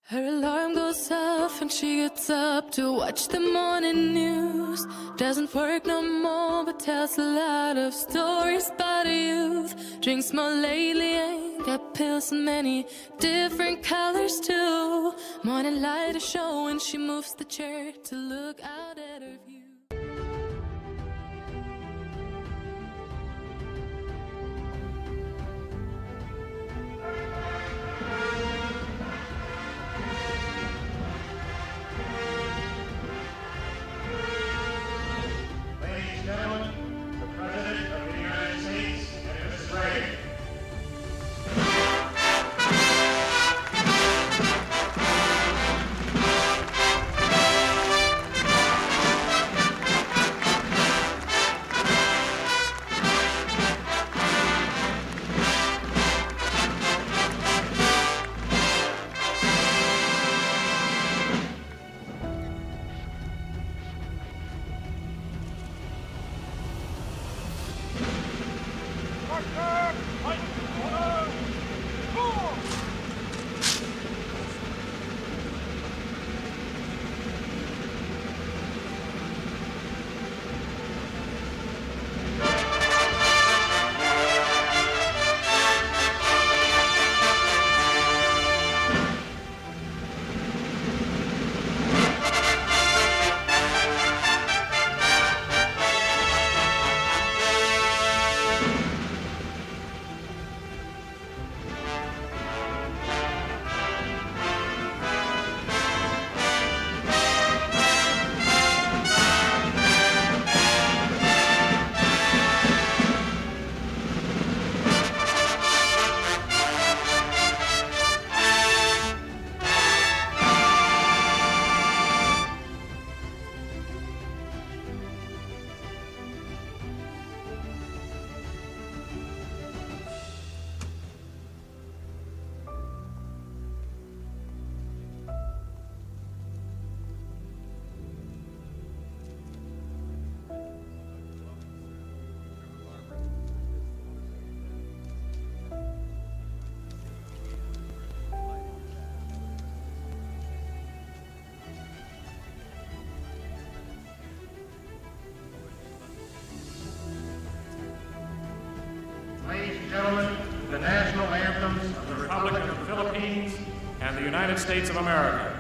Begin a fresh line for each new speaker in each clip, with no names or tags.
Her alarm goes off and she gets up to watch the morning news. Doesn't work no more but tells a lot of stories about her youth. Drinks more lately, ain't got pills in many different colors too. Morning light is showing, she moves the chair to look out at her view.
The President of the United States and Mrs. Reagan. Ladies and gentlemen, the national anthems of the Republic of the Philippines and the United States of America.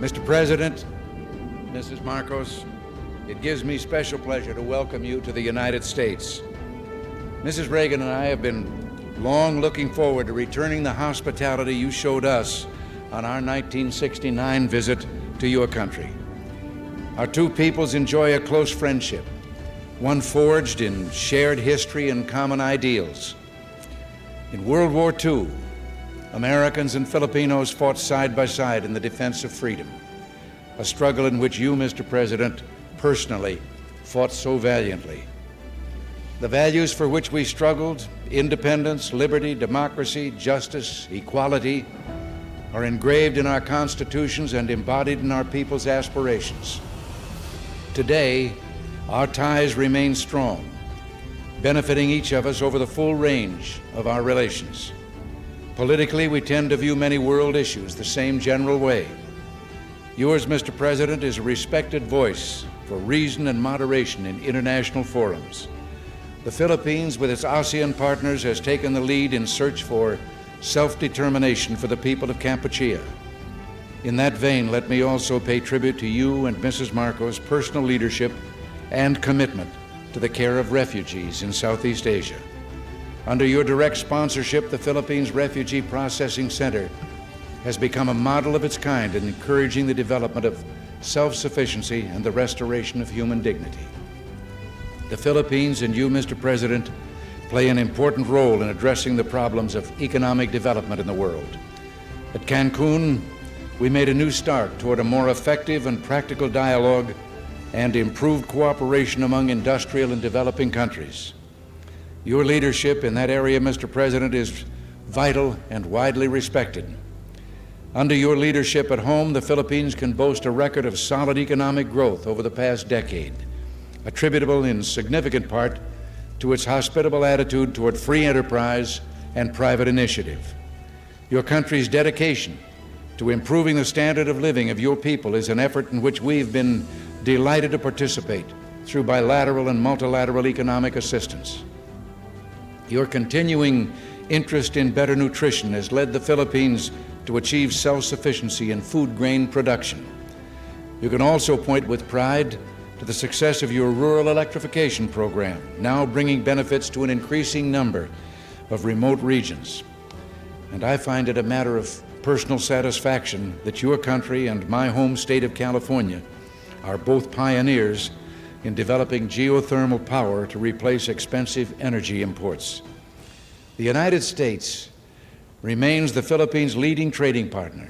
Mr. President, Mrs. Marcos, it gives me special pleasure to welcome you to the United States. Mrs. Reagan and I have been long looking forward to returning the hospitality you showed us on our 1969 visit to your country. Our two peoples enjoy a close friendship, one forged in shared history and common ideals. In World War II, Americans and Filipinos fought side by side in the defense of freedom, a struggle in which you, Mr. President, personally fought so valiantly. The values for which we struggled, independence, liberty, democracy, justice, equality, are engraved in our constitutions and embodied in our people's aspirations. Today, our ties remain strong, benefiting each of us over the full range of our relations. Politically, we tend to view many world issues the same general way. Yours, Mr. President, is a respected voice for reason and moderation in international forums. The Philippines, with its ASEAN partners, has taken the lead in search for self-determination for the people of Kampuchea. In that vein, let me also pay tribute to you and Mrs. Marcos' personal leadership and commitment to the care of refugees in Southeast Asia. Under your direct sponsorship, the Philippines Refugee Processing Center has become a model of its kind in encouraging the development of self-sufficiency and the restoration of human dignity. The Philippines and you, Mr. President, play an important role in addressing the problems of economic development in the world. At Cancun, we made a new start toward a more effective and practical dialogue and improved cooperation among industrial and developing countries. Your leadership in that area, Mr. President, is vital and widely respected. Under your leadership at home, the Philippines can boast a record of solid economic growth over the past decade, attributable in significant part to its hospitable attitude toward free enterprise and private initiative. Your country's dedication to improving the standard of living of your people is an effort in which we've been delighted to participate through bilateral and multilateral economic assistance. Your continuing interest in better nutrition has led the Philippines to achieve self-sufficiency in food grain production. You can also point with pride to the success of your rural electrification program, now bringing benefits to an increasing number of remote regions. And I find it a matter of personal satisfaction that your country and my home state of California are both pioneers in developing geothermal power to replace expensive energy imports. The United States remains the Philippines' leading trading partner,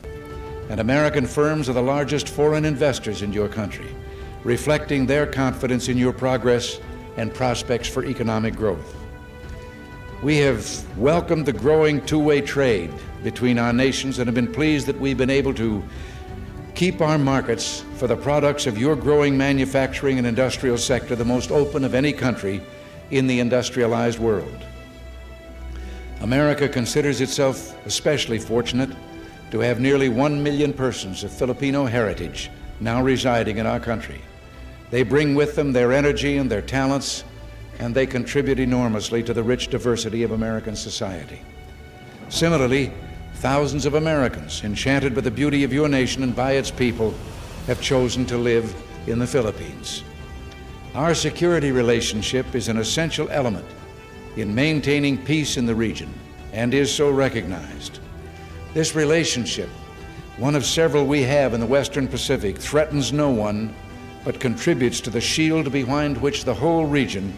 and American firms are the largest foreign investors in your country, reflecting their confidence in your progress and prospects for economic growth. We have welcomed the growing two-way trade between our nations and have been pleased that we've been able to keep our markets for the products of your growing manufacturing and industrial sector the most open of any country in the industrialized world. America considers itself especially fortunate to have nearly 1 million persons of Filipino heritage now residing in our country. They bring with them their energy and their talents, and they contribute enormously to the rich diversity of American society. Similarly, thousands of Americans, enchanted by the beauty of your nation and by its people, have chosen to live in the Philippines. Our security relationship is an essential element in maintaining peace in the region and is so recognized. This relationship, one of several we have in the Western Pacific, threatens no one but contributes to the shield behind which the whole region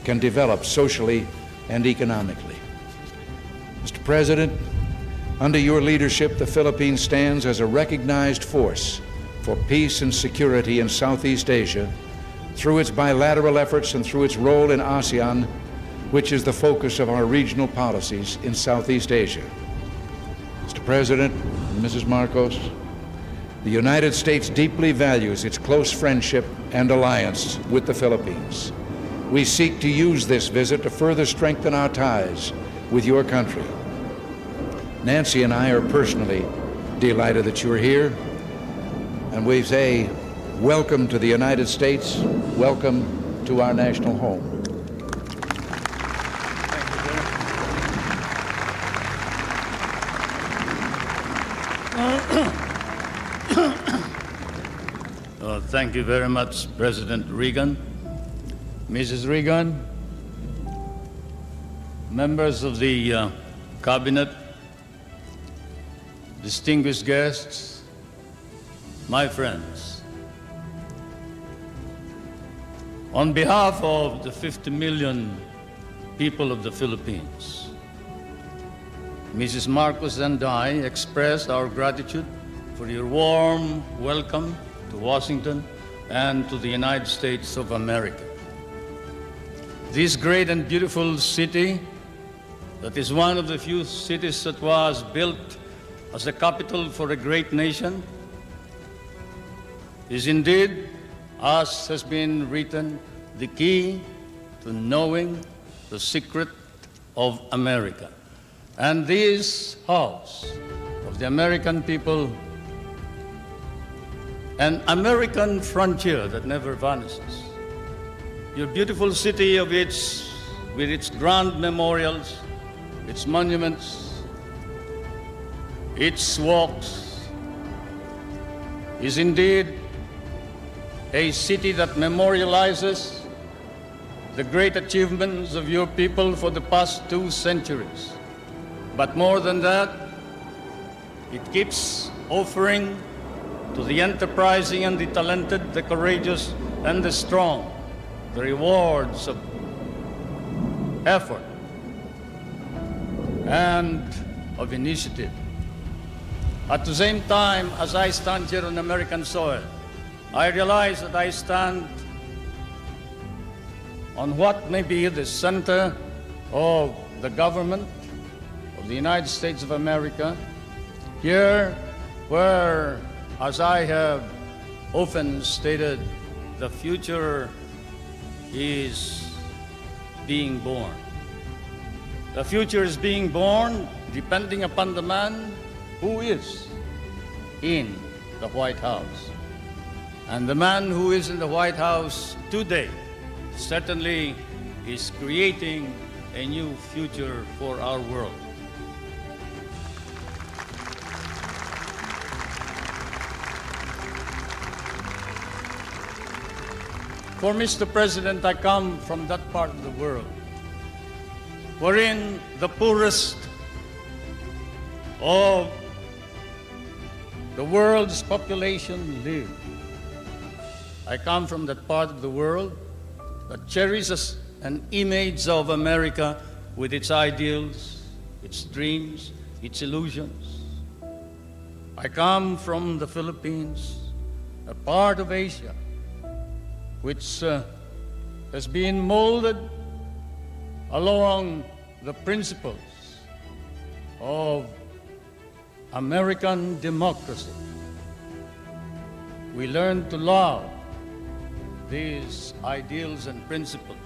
can develop socially and economically. Mr. President, under your leadership, the Philippines stands as a recognized force for peace and security in Southeast Asia through its bilateral efforts and through its role in ASEAN, which is the focus of our regional policies in Southeast Asia. Mr. President and Mrs. Marcos, the United States deeply values its close friendship and alliance with the Philippines. We seek to use this visit to further strengthen our ties with your country. Nancy and I are personally delighted that you're here, and we say welcome to the United States, welcome to our national home.
Thank you very much, President Reagan. Mrs. Reagan, members of the Cabinet, distinguished guests, my friends. On behalf of the 50 million people of the Philippines, Mrs. Marcos and I express our gratitude for your warm welcome to Washington and to the United States of America. This great and beautiful city, that is one of the few cities that was built as a capital for a great nation, is indeed, as has been written, the key to knowing the secret of America. And this house of the American people, an American frontier that never vanishes. Your beautiful city with its grand memorials, its monuments, its walks, is indeed a city that memorializes the great achievements of your people for the past 2 centuries. But more than that, it keeps offering to the enterprising and the talented, the courageous and the strong, the rewards of effort and of initiative. At the same time, as I stand here on American soil, I realize that I stand on what may be the center of the government of the United States of America, here where, as I have often stated, the future is being born. The future is being born depending upon the man who is in the White House. And the man who is in the White House today certainly is creating a new future for our world. For Mr. President, I come from that part of the world wherein the poorest of the world's population live. I come from that part of the world that cherishes an image of America with its ideals, its dreams, its illusions. I come from the Philippines, a part of Asia which has been molded along the principles of American democracy. We learn to love these ideals and principles,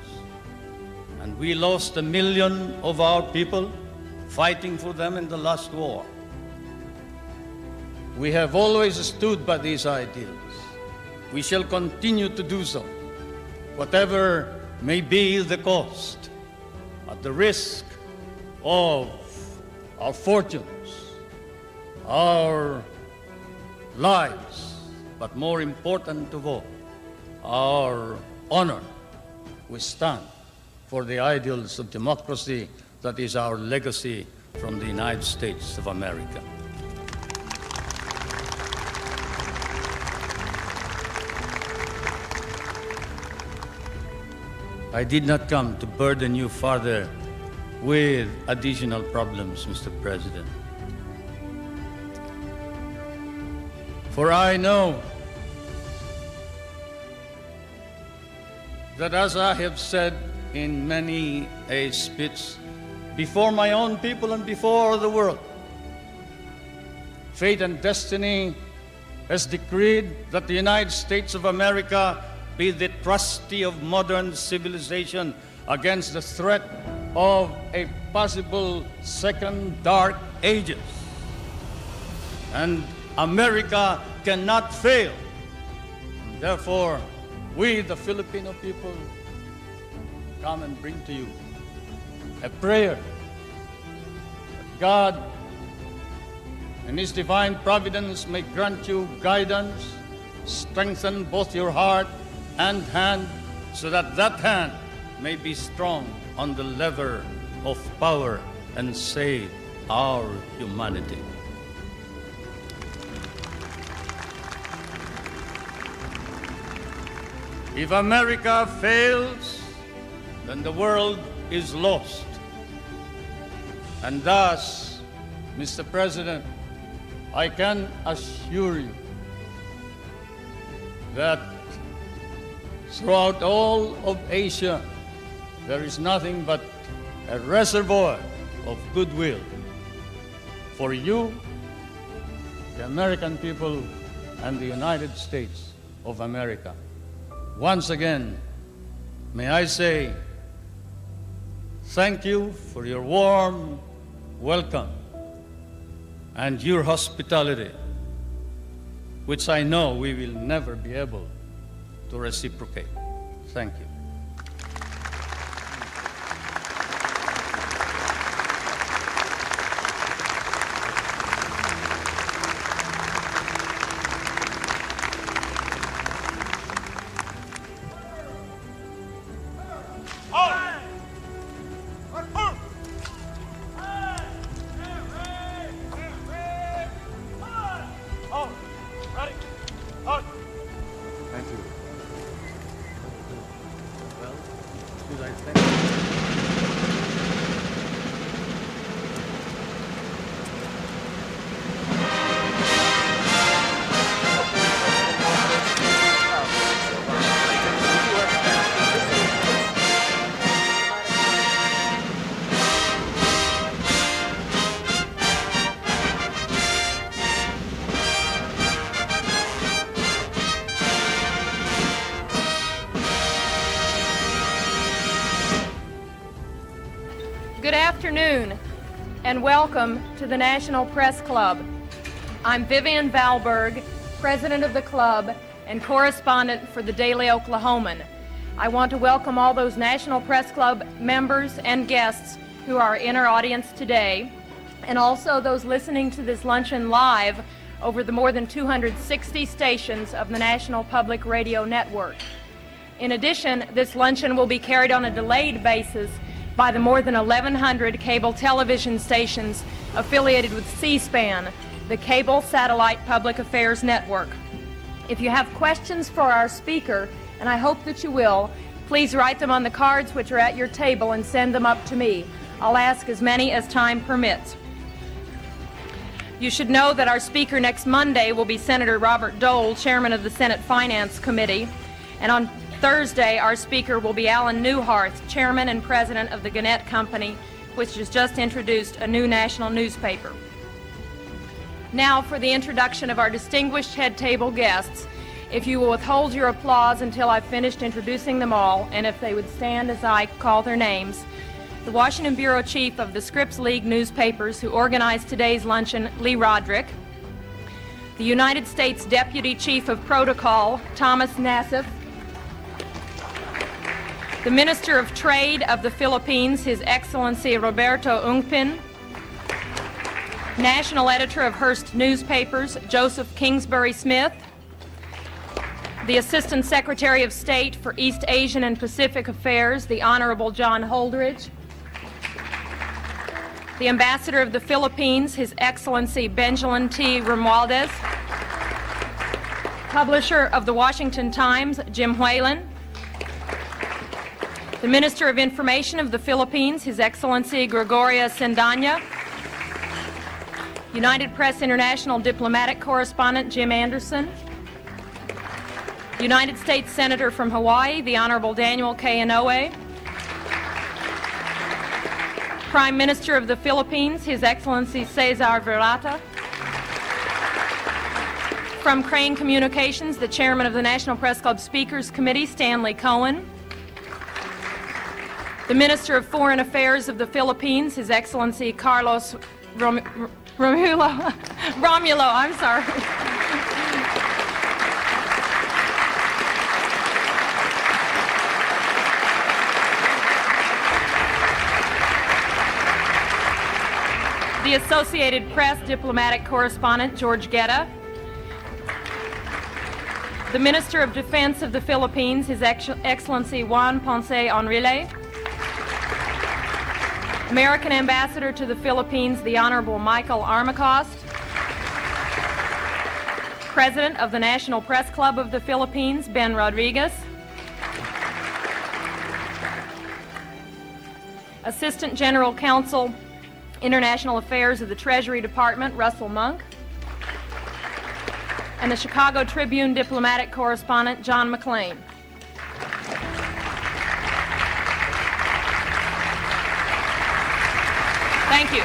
and we lost 1 million of our people fighting for them in the last war. We have always stood by these ideals. We shall continue to do so, whatever may be the cost, at the risk of our fortunes, our lives, but more important of all, our honor. We stand for the ideals of democracy that is our legacy from the United States of America. I did not come to burden you further with additional problems, Mr. President. For I know that, as I have said in many a speech before my own people and before the world, fate and destiny has decreed that the United States of America be the trustee of modern civilization against the threat of a possible second dark ages. And America cannot fail. Therefore, we, the Filipino people, come and bring to you a prayer that God, in His divine providence, may grant you guidance strengthen both your heart and hand, so that that hand may be strong on the lever of power and save our humanity. If America fails, then the world is lost. And thus, Mr. President, I can assure you that throughout all of Asia, there is nothing but a reservoir of goodwill for you, the American people, and the United States of America. Once again, may I say thank you for your warm welcome and your hospitality, which I know we will never be able to reciprocate. Thank you.
Good afternoon, and welcome to the National Press Club. I'm Vivian Valberg, president of the club and correspondent for the Daily Oklahoman. I want to welcome all those National Press Club members and guests who are in our audience today, and also those listening to this luncheon live over the more than 260 stations of the National Public Radio Network. In addition, this luncheon will be carried on a delayed basis by the more than 1,100 cable television stations affiliated with C-SPAN, the Cable Satellite Public Affairs Network. If you have questions for our speaker, and I hope that you will, please write them on the cards which are at your table and send them up to me. I'll ask as many as time permits. You should know that our speaker next Monday will be Senator Robert Dole, chairman of the Senate Finance Committee, and on Thursday, our speaker will be Alan Newharth, chairman and president of the Gannett Company, which has just introduced a new national newspaper. Now for the introduction of our distinguished head table guests. If you will withhold your applause until I've finished introducing them all, and if they would stand as I call their names. The Washington Bureau Chief of the Scripps League newspapers who organized today's luncheon, Lee Roderick. The United States Deputy Chief of Protocol, Thomas Nassif. The Minister of Trade of the Philippines, His Excellency Roberto Ungpin. National Editor of Hearst Newspapers, Joseph Kingsbury Smith. The Assistant Secretary of State for East Asian and Pacific Affairs, the Honorable John Holdridge. The Ambassador of the Philippines, His Excellency Benjamin T. Romualdez. Publisher of the Washington Times, Jim Whalen. The Minister of Information of the Philippines, His Excellency Gregoria Sendanya. United Press International Diplomatic Correspondent Jim Anderson. United States Senator from Hawaii, the Honorable Daniel K. Inouye. Prime Minister of the Philippines, His Excellency Cesar Virata. From Crane Communications, the Chairman of the National Press Club Speakers Committee, Stanley Cohen. The Minister of Foreign Affairs of the Philippines, His Excellency Carlos Romulo, I'm sorry. The Associated Press diplomatic correspondent, George Guetta. the Minister of Defense of the Philippines, His Excellency Juan Ponce Enrile, American Ambassador to the Philippines, the Honorable Michael Armacost, President of the National Press Club of the Philippines, Ben Rodriguez, Assistant General Counsel, International Affairs of the Treasury Department, Russell Monk, and the Chicago Tribune diplomatic correspondent, John McLean. Thank you.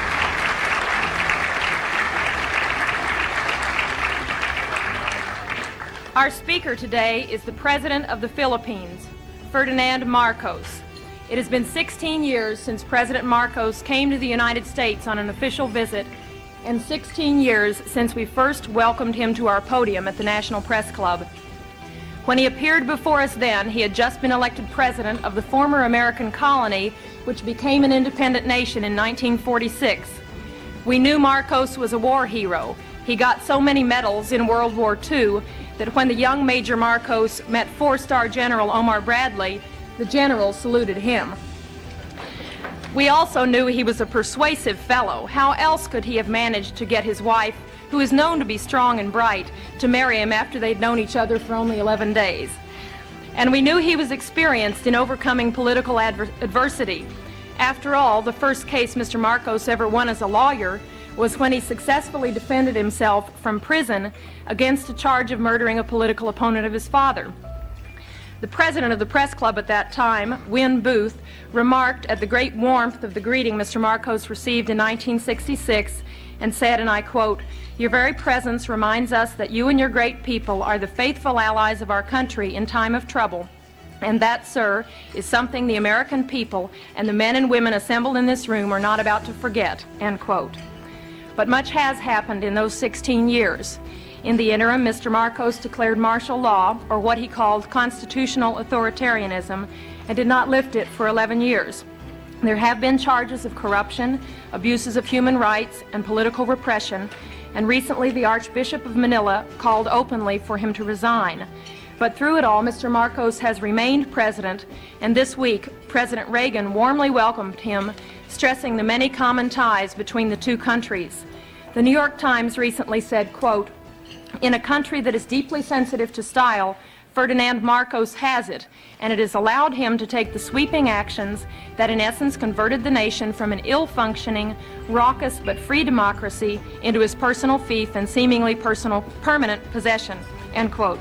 Our speaker today is the President of the Philippines, Ferdinand Marcos. It has been 16 years since President Marcos came to the United States on an official visit, and 16 years since we first welcomed him to our podium at the National Press Club. When he appeared before us then, he had just been elected president of the former American colony, which became an independent nation in 1946. We knew Marcos was a war hero. He got so many medals in World War II that when the young Major Marcos met four-star General Omar Bradley, the general saluted him. We also knew he was a persuasive fellow. How else could he have managed to get his wife, who is known to be strong and bright, to marry him after they'd known each other for only 11 days? And we knew he was experienced in overcoming political adversity. After all, the first case Mr. Marcos ever won as a lawyer was when he successfully defended himself from prison against a charge of murdering a political opponent of his father. The president of the press club at that time, Win Booth, remarked at the great warmth of the greeting Mr. Marcos received in 1966 and said, and I quote, "Your very presence reminds us that you and your great people are the faithful allies of our country in time of trouble. And that, sir, is something the American people and the men and women assembled in this room are not about to forget," end quote. But much has happened in those 16 years. In the interim, Mr. Marcos declared martial law, or what he called constitutional authoritarianism, and did not lift it for 11 years. There have been charges of corruption, abuses of human rights, and political repression, and recently the Archbishop of Manila called openly for him to resign. But through it all, Mr. Marcos has remained president, and this week, President Reagan warmly welcomed him, stressing the many common ties between the two countries. The New York Times recently said, quote, "In a country that is deeply sensitive to style, Ferdinand Marcos has it, and it has allowed him to take the sweeping actions that in essence converted the nation from an ill-functioning, raucous but free democracy into his personal fief and seemingly permanent possession," end quote.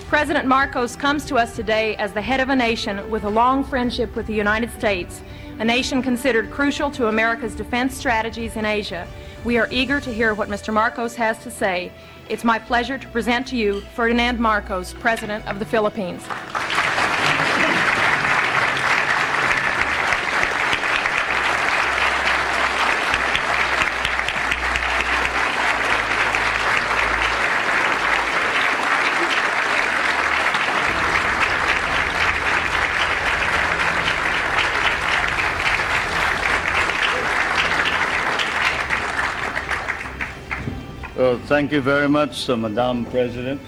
President Marcos comes to us today as the head of a nation with a long friendship with the United States, a nation considered crucial to America's defense strategies in Asia. We are eager to hear what Mr. Marcos has to say. It's my pleasure to present to you Ferdinand Marcos, President of the Philippines.
Thank you very much, Madam President.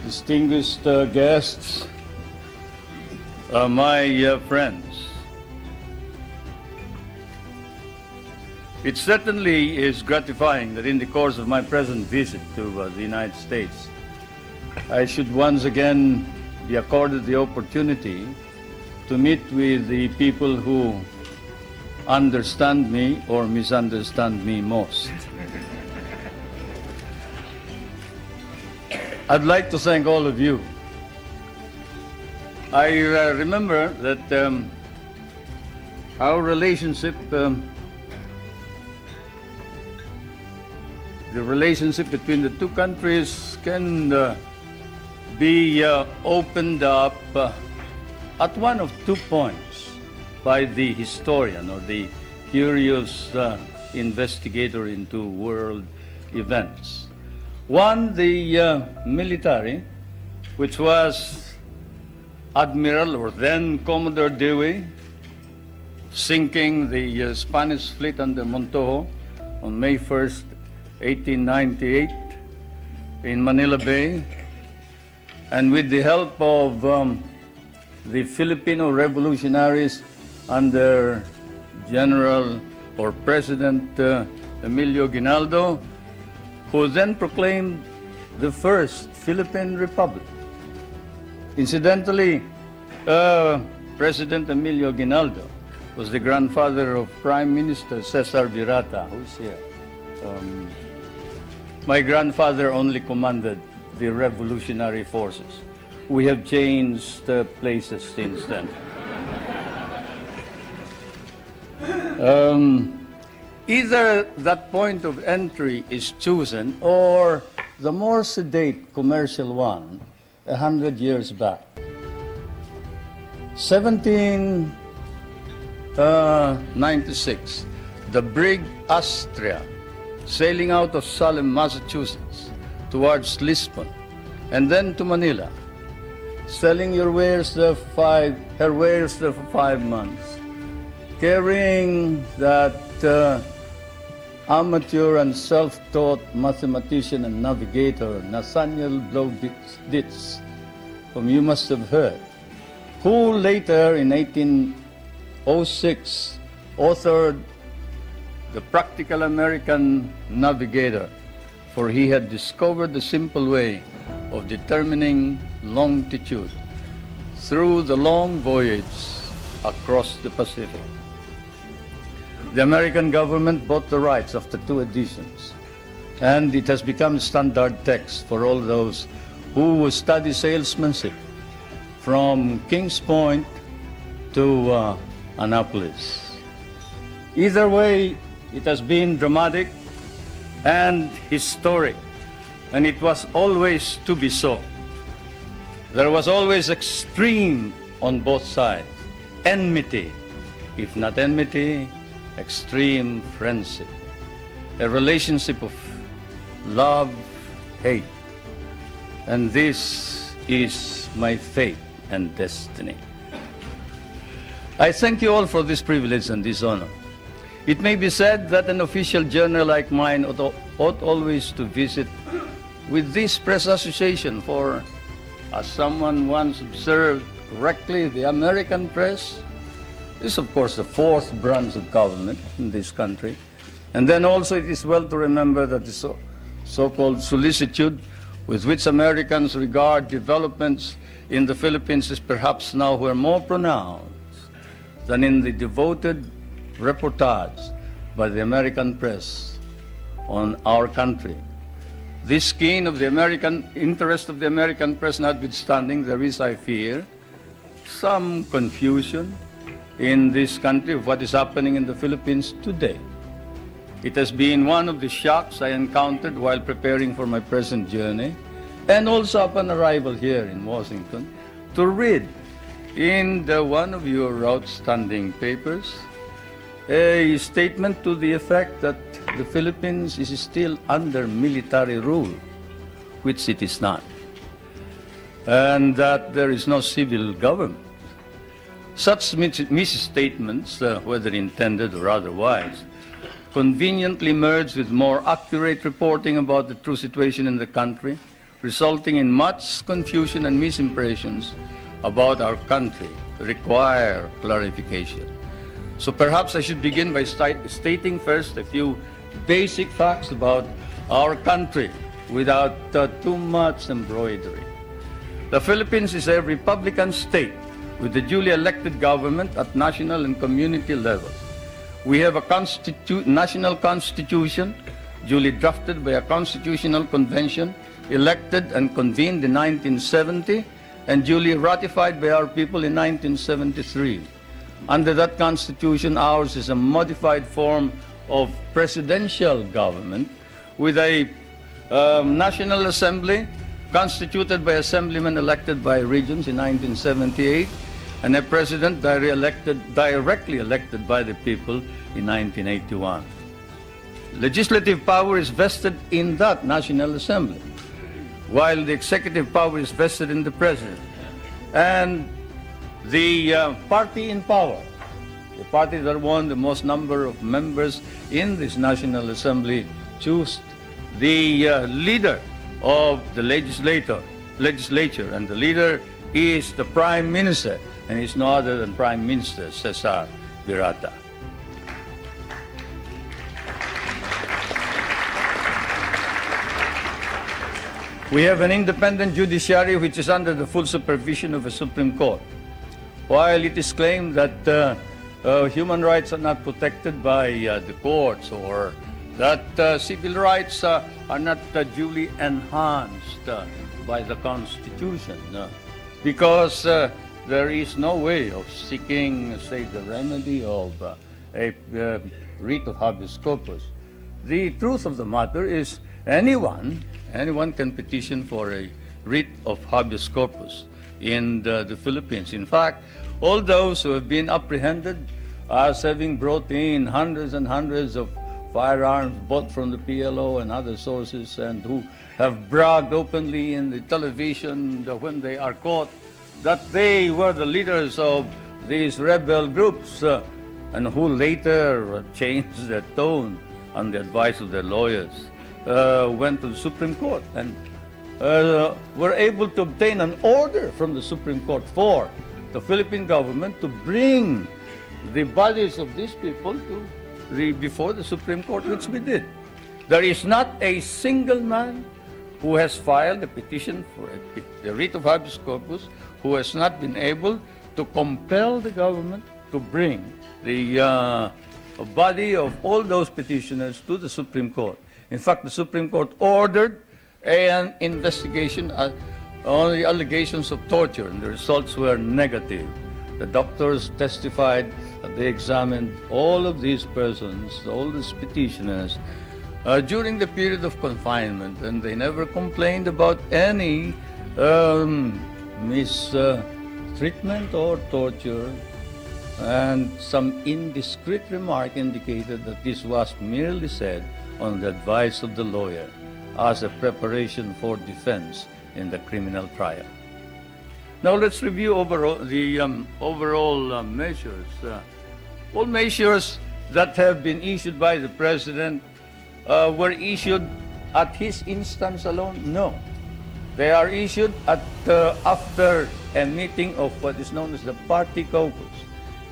Distinguished guests, my friends. It certainly is gratifying that in the course of my present visit to the United States, I should once again be accorded the opportunity to meet with the people who understand me or misunderstand me most. I'd like to thank all of you. I remember that our relationship, the relationship between the two countries can be opened up at one of 2 points by the historian or the curious investigator into world events. One, the military, which was Admiral or then Commodore Dewey, sinking the Spanish fleet under Montojo on May 1st, 1898 in Manila Bay, and with the help of the Filipino revolutionaries under General or President Emilio Aguinaldo, who then proclaimed the first Philippine Republic. Incidentally, President Emilio Aguinaldo was the grandfather of Prime Minister Cesar Virata, who's here. My grandfather only commanded the revolutionary forces. We have changed places since then. Either that point of entry is chosen or the more sedate commercial one 100 years back. 1796, the brig Astrea, sailing out of Salem, Massachusetts, towards Lisbon, and then to Manila, selling her wares there for 5 months, carrying that amateur and self-taught mathematician and navigator, Nathaniel Blow-Ditz, whom you must have heard, who later in 1806 authored The Practical American Navigator, for he had discovered the simple way of determining longitude through the long voyage across the Pacific. The American government bought the rights after 2 editions, and it has become standard text for all those who will study salesmanship from Kings Point to Annapolis. Either way, it has been dramatic and historic, and it was always to be so. There was always extreme on both sides, enmity, if not enmity, extreme friendship, a relationship of love, hate. And this is my fate and destiny. I thank you all for this privilege and this honor. It may be said that an official journal like mine ought always to visit with this press association, for, as someone once observed correctly, the American press is, of course, the 4th branch of government in this country. And then also it is well to remember that the so-called solicitude with which Americans regard developments in the Philippines is perhaps now more pronounced than in the devoted reportage by the American press on our country. This keen of the American interest of the American press notwithstanding, there is, I fear, some confusion in this country of what is happening in the Philippines today. It has been one of the shocks I encountered while preparing for my present journey, and also upon arrival here in Washington, to read in one of your outstanding papers a statement to the effect that the Philippines is still under military rule, which it is not, and that there is no civil government. Such misstatements, whether intended or otherwise, conveniently merge with more accurate reporting about the true situation in the country, resulting in much confusion and misimpressions about our country, require clarification. So perhaps I should begin by stating first a few basic facts about our country without too much embroidery. The Philippines is a Republican state with a duly elected government at national and community levels. We have a national constitution duly drafted by a constitutional convention, elected and convened in 1970, and duly ratified by our people in 1973. Under that constitution, ours is a modified form of presidential government with a National Assembly constituted by assemblymen elected by regions in 1978, and a president directly elected by the people in 1981. Legislative power is vested in that National Assembly, while the executive power is vested in the president. And the party in power, the party that won the most number of members in this National Assembly, choose the leader of the legislature legislature, and the leader is the Prime Minister, and he's no other than Prime Minister Cesar Virata. We have an independent judiciary which is under the full supervision of a Supreme Court. While it is claimed that human rights are not protected by the courts, or that civil rights are not duly enhanced by the Constitution, because there is no way of seeking, say, the remedy of a writ of habeas corpus. The truth of the matter is anyone can petition for a writ of habeas corpus in the Philippines. In fact, all those who have been apprehended as having brought in hundreds and hundreds of firearms bought from the PLO and other sources, and who have bragged openly in the television when they are caught that they were the leaders of these rebel groups, and who later changed their tone on the advice of their lawyers, went to the Supreme Court and were able to obtain an order from the Supreme Court for the Philippine government to bring the bodies of these people before the Supreme Court, which we did. There is not a single man who has filed a petition for a writ of habeas corpus who has not been able to compel the government to bring the body of all those petitioners to the Supreme Court. In fact, the Supreme Court ordered an investigation on the allegations of torture, and the results were negative. The doctors testified that they examined all of these persons, all these petitioners, during the period of confinement, and they never complained about any mistreatment or torture. And some indiscreet remark indicated that this was merely said on the advice of the lawyer as a preparation for defense in the criminal trial. Now let's review the overall measures. All measures that have been issued by the President were issued at his instance alone? No. They are issued after a meeting of what is known as the party caucus.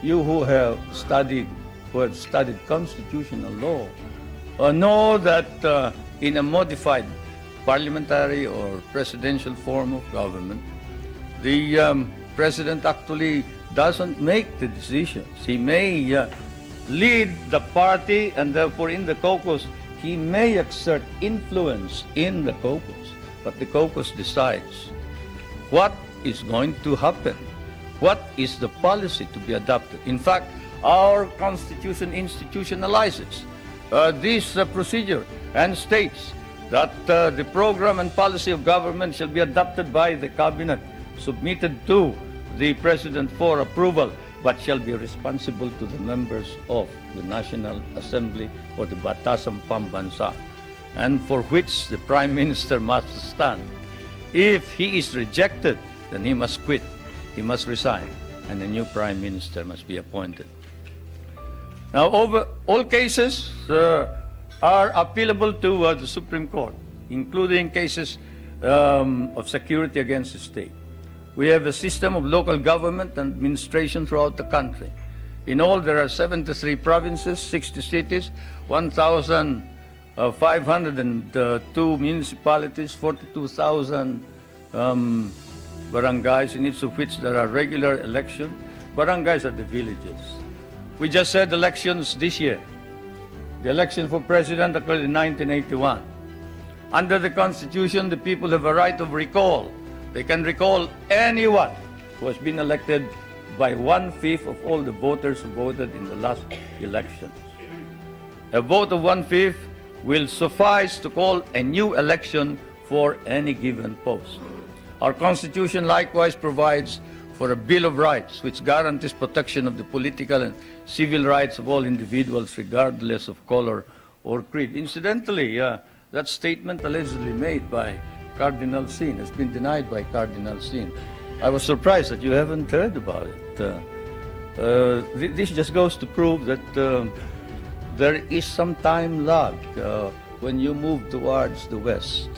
You who have studied constitutional law know that in a modified parliamentary or presidential form of government, the President actually doesn't make the decisions. He may lead the party, and therefore in the caucus, he may exert influence in the caucus, but the caucus decides what is going to happen, what is the policy to be adopted. In fact, our Constitution institutionalizes this procedure and states that the program and policy of government shall be adopted by the cabinet, submitted to the President for approval, but shall be responsible to the members of the National Assembly or the Batasang Pambansa, and for which the Prime Minister must stand. If he is rejected, then he must quit, he must resign, and a new Prime Minister must be appointed. Now, all cases are appealable to the Supreme Court, including cases of security against the state. We have a system of local government and administration throughout the country. In all, there are 73 provinces, 60 cities, 1,502 municipalities, 42,000 barangays, in each of which there are regular elections. Barangays are the villages. We just had elections this year. The election for president occurred in 1981. Under the Constitution, the people have a right of recall. They can recall anyone who has been elected by 1/5 of all the voters who voted in the last elections. A vote of 1/5 will suffice to call a new election for any given post. Our Constitution likewise provides for a Bill of Rights, which guarantees protection of the political and civil rights of all individuals, regardless of color or creed. Incidentally, that statement allegedly made by Cardinal Sin has been denied by Cardinal Sin. I was surprised that you haven't heard about it. This just goes to prove that there is some time lag when you move towards the West.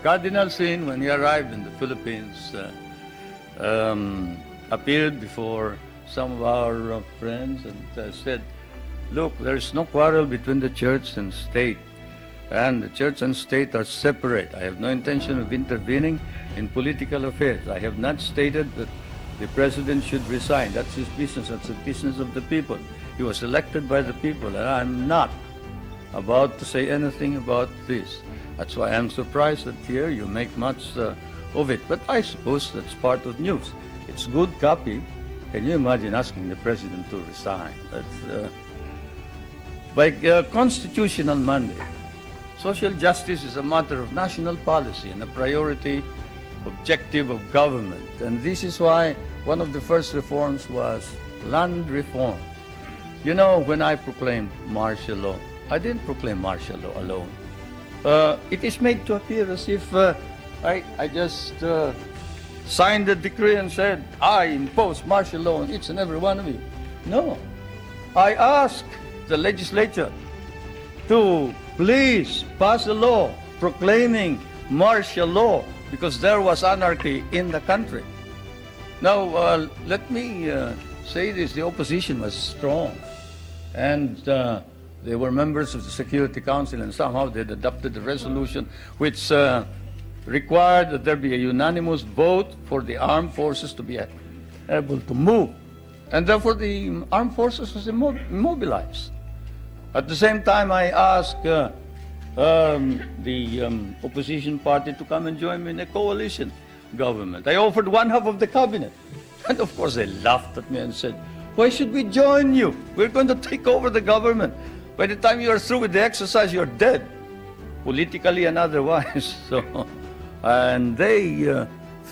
Cardinal Sin, when he arrived in the Philippines, appeared before some of our friends and said, look, there's no quarrel between the church and state, and the church and state are separate. I have no intention of intervening in political affairs. I have not stated that the president should resign. That's his business. That's the business of the people. He was elected by the people, and I'm not about to say anything about this. That's why I'm surprised that here you make much of it. But I suppose that's part of news. It's good copy. Can you imagine asking the president to resign? That's, by constitutional mandate, social justice is a matter of national policy and a priority objective of government. And this is why one of the first reforms was land reform. You know, when I proclaimed martial law, I didn't proclaim martial law alone. It is made to appear as if I just signed the decree and said, I impose martial law on each and every one of you. No. I asked the legislature to please pass a law proclaiming martial law because there was anarchy in the country. Now, let me say this. The opposition was strong, and they were members of the Security Council, and somehow they adopted a resolution which required that there be a unanimous vote for the armed forces to be able to move. And therefore the armed forces was immobilized. At the same time, I asked the opposition party to come and join me in a coalition government. I offered one half of the cabinet. And of course they laughed at me and said, why should we join you? We're going to take over the government. By the time you are through with the exercise, you're dead, politically and otherwise. So, and they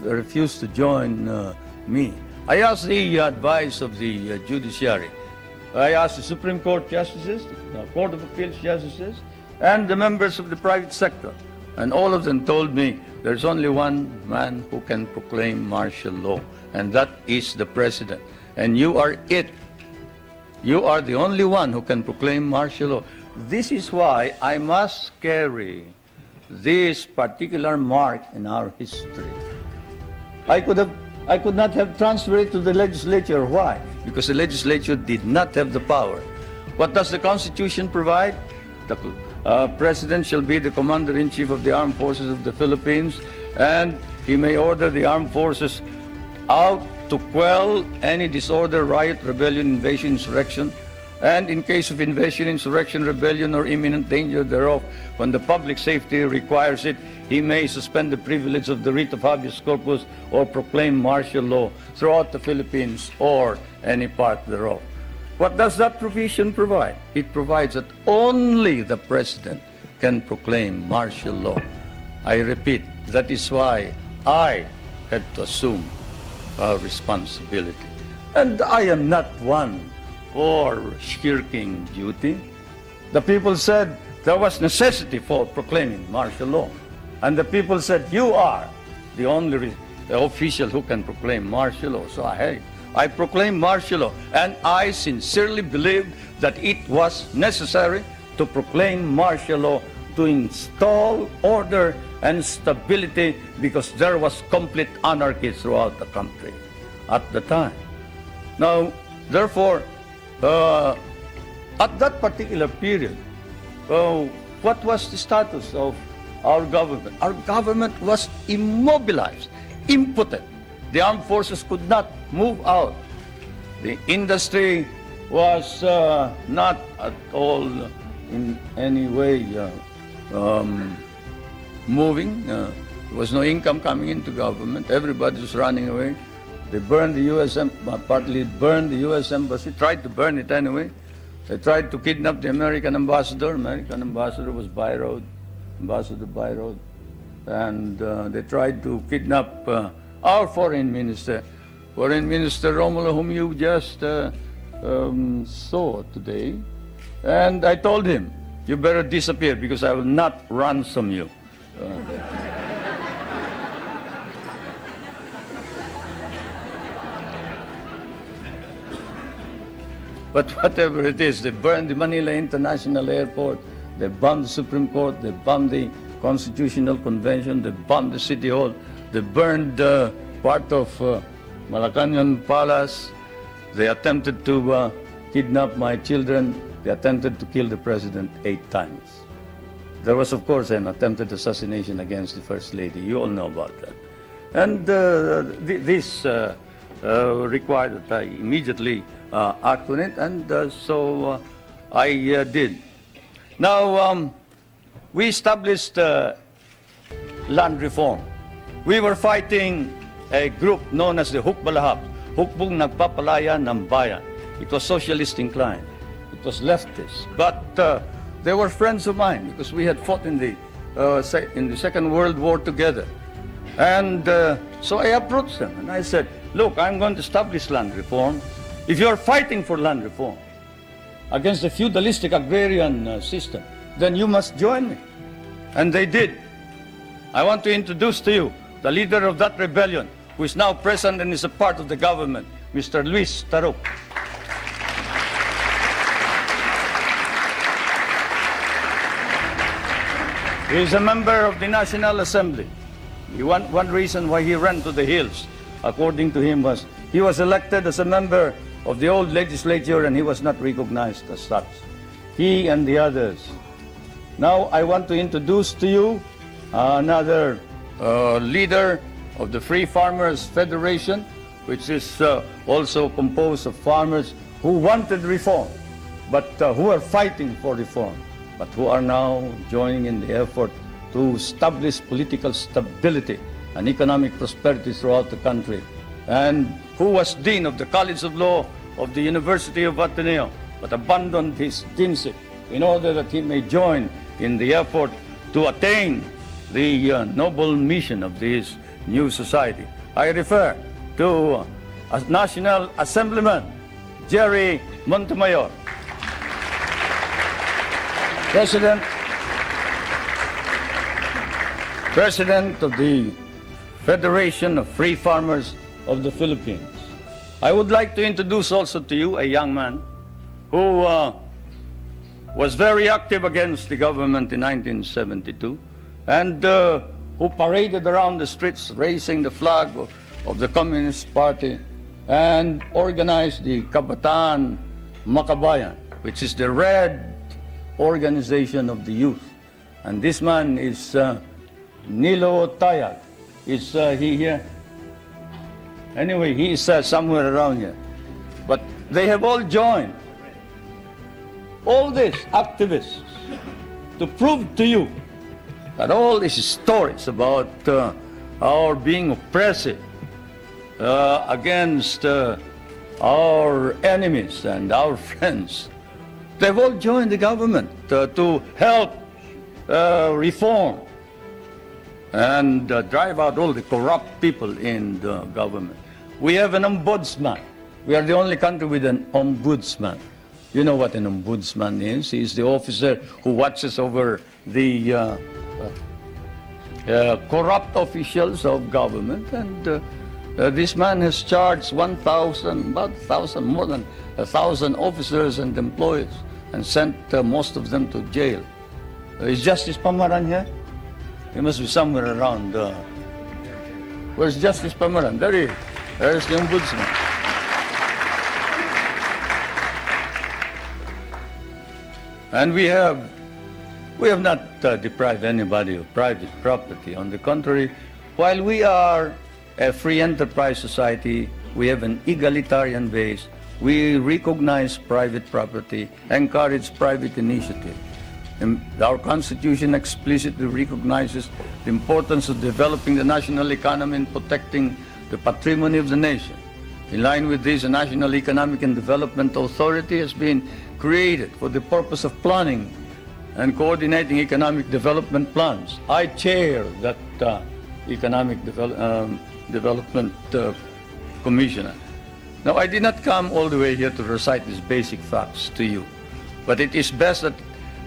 refused to join me. I asked the advice of the judiciary. I asked the Supreme Court justices, the Court of Appeals justices, and the members of the private sector. And all of them told me there's only one man who can proclaim martial law, and that is the president. And you are it. You are the only one who can proclaim martial law. This is why I must carry this particular mark in our history. I could not have transferred it to the legislature. Why? Because the legislature did not have the power. What does the Constitution provide? The President shall be the Commander-in-Chief of the Armed Forces of the Philippines, and he may order the armed forces out to quell any disorder, riot, rebellion, invasion, insurrection, and in case of invasion, insurrection, rebellion, or imminent danger thereof, when the public safety requires it, he may suspend the privilege of the writ of habeas corpus or proclaim martial law throughout the Philippines or any part thereof. What does that provision provide? It provides that only the president can proclaim martial law. I repeat, that is why I had to assume responsibility. And I am not one for shirking duty. The people said there was necessity for proclaiming martial law. And the people said, you are the only official who can proclaim martial law. So I proclaimed martial law. And I sincerely believed that it was necessary to proclaim martial law to install order and stability because there was complete anarchy throughout the country at the time. Now, therefore, at that particular period, what was the status of our government? Our government was immobilized, impotent. The armed forces could not move out. The industry was not at all in any way moving. There was no income coming into government. Everybody was running away. They burned the U.S. partly burned the U.S. embassy, tried to burn it anyway. They tried to kidnap the American ambassador. American ambassador was Ambassador Byroad. And they tried to kidnap our foreign minister, Romulo, whom you just saw today. And I told him, you better disappear because I will not ransom you. But whatever it is, they burned the Manila International Airport, they bombed the Supreme Court, they bombed the Constitutional Convention, they bombed the City Hall, they burned part of Malacanang Palace, they attempted to kidnap my children, they attempted to kill the president 8 times. There was, of course, an attempted assassination against the First Lady. You all know about that. And this required that I immediately act on it, and so I did. Now, we established land reform. We were fighting a group known as the Hukbalahap, Hukbong Nagpapalaya ng Bayan. It was socialist inclined. It was leftist. But they were friends of mine because we had fought in the Second World War together. And so I approached them and I said, look, I'm going to establish land reform. If you're fighting for land reform against the feudalistic agrarian system, then you must join me. And they did. I want to introduce to you the leader of that rebellion, who is now present and is a part of the government, Mr. Luis Taruk. He is a member of the National Assembly. One reason why he ran to the hills, according to him, was he was elected as a member of the old legislature and he was not recognized as such. He and the others. Now I want to introduce to you another leader of the Free Farmers Federation, which is also composed of farmers who wanted reform, but who are fighting for reform, but who are now joining in the effort to establish political stability and economic prosperity throughout the country, and who was Dean of the College of Law of the University of Ateneo, but abandoned his deanship in order that he may join in the effort to attain the noble mission of this new society. I refer to National Assemblyman Jerry Montemayor, President of the Federation of Free Farmers of the Philippines. I would like to introduce also to you a young man who was very active against the government in 1972 and who paraded around the streets raising the flag of the Communist Party and organized the Kabataan Makabayan, which is the red organization of the youth. And this man is Nilo Tayag. Is he here? Anyway, he is somewhere around here. But they have all joined, all these activists, to prove to you that all these stories about our being oppressive against our enemies and our friends, they've all joined the government to help reform and drive out all the corrupt people in the government. We have an ombudsman. We are the only country with an ombudsman. You know what an ombudsman is? He is the officer who watches over the corrupt officials of government. And this man has charged 1,000, about 1,000, more than 1,000 officers and employees and sent most of them to jail. Is Justice Pamaran here? He must be somewhere around. Where's Justice Pamaran? There he is. There's the ombudsman. And we have not deprived anybody of private property. On the contrary, while we are a free enterprise society, we have an egalitarian base. We recognize private property, encourage private initiative. And our Constitution explicitly recognizes the importance of developing the national economy and protecting the patrimony of the nation. In line with this, a National Economic and Development Authority has been created for the purpose of planning and coordinating economic development plans. I chair that Economic Development Commissioner. Now, I did not come all the way here to recite these basic facts to you, but it is best that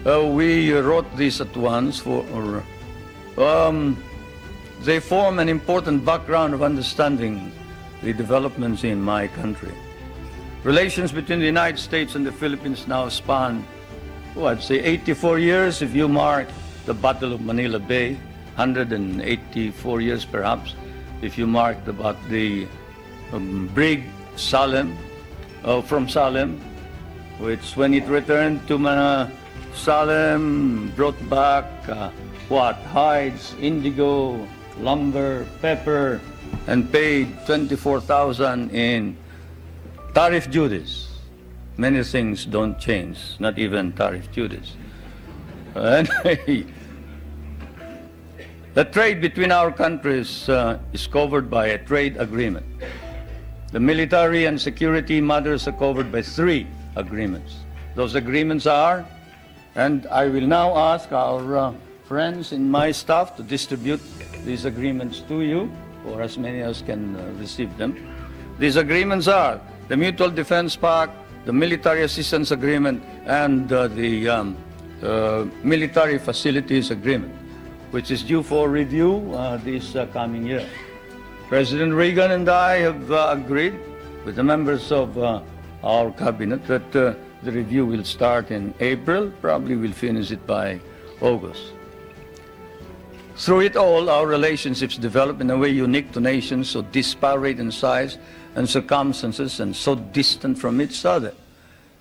we wrote this at once they form an important background of understanding the developments in my country. Relations between the United States and the Philippines now span, I'd say 84 years if you mark the Battle of Manila Bay, 184 years perhaps if you mark the brig Salem, from Salem, which when it returned to Salem brought back hides, indigo, lumber, pepper, and paid $24,000 in tariff duties. Many things don't change, not even tariff duties. Anyway, the trade between our countries is covered by a trade agreement. The military and security matters are covered by 3 agreements. Those agreements are, and I will now ask our friends in my staff to distribute these agreements to you, or as many as can receive them. These agreements are the Mutual Defense Pact, the Military Assistance Agreement, and the Military Facilities Agreement, which is due for review this coming year. President Reagan and I have agreed with the members of our cabinet that the review will start in April, probably we'll finish it by August. Through it all, our relationships develop in a way unique to nations so disparate in size and circumstances and so distant from each other.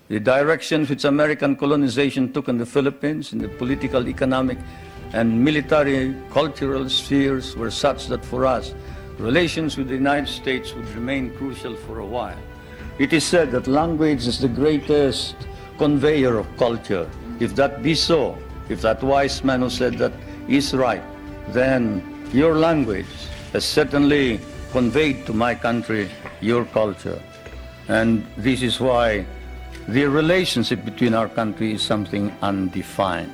The direction which American colonization took in the Philippines in the political, economic, and military, cultural spheres were such that for us, relations with the United States would remain crucial for a while. It is said that language is the greatest conveyor of culture. If that be so, if that wise man who said that is right, then your language has certainly conveyed to my country your culture. And this is why the relationship between our countries is something undefined.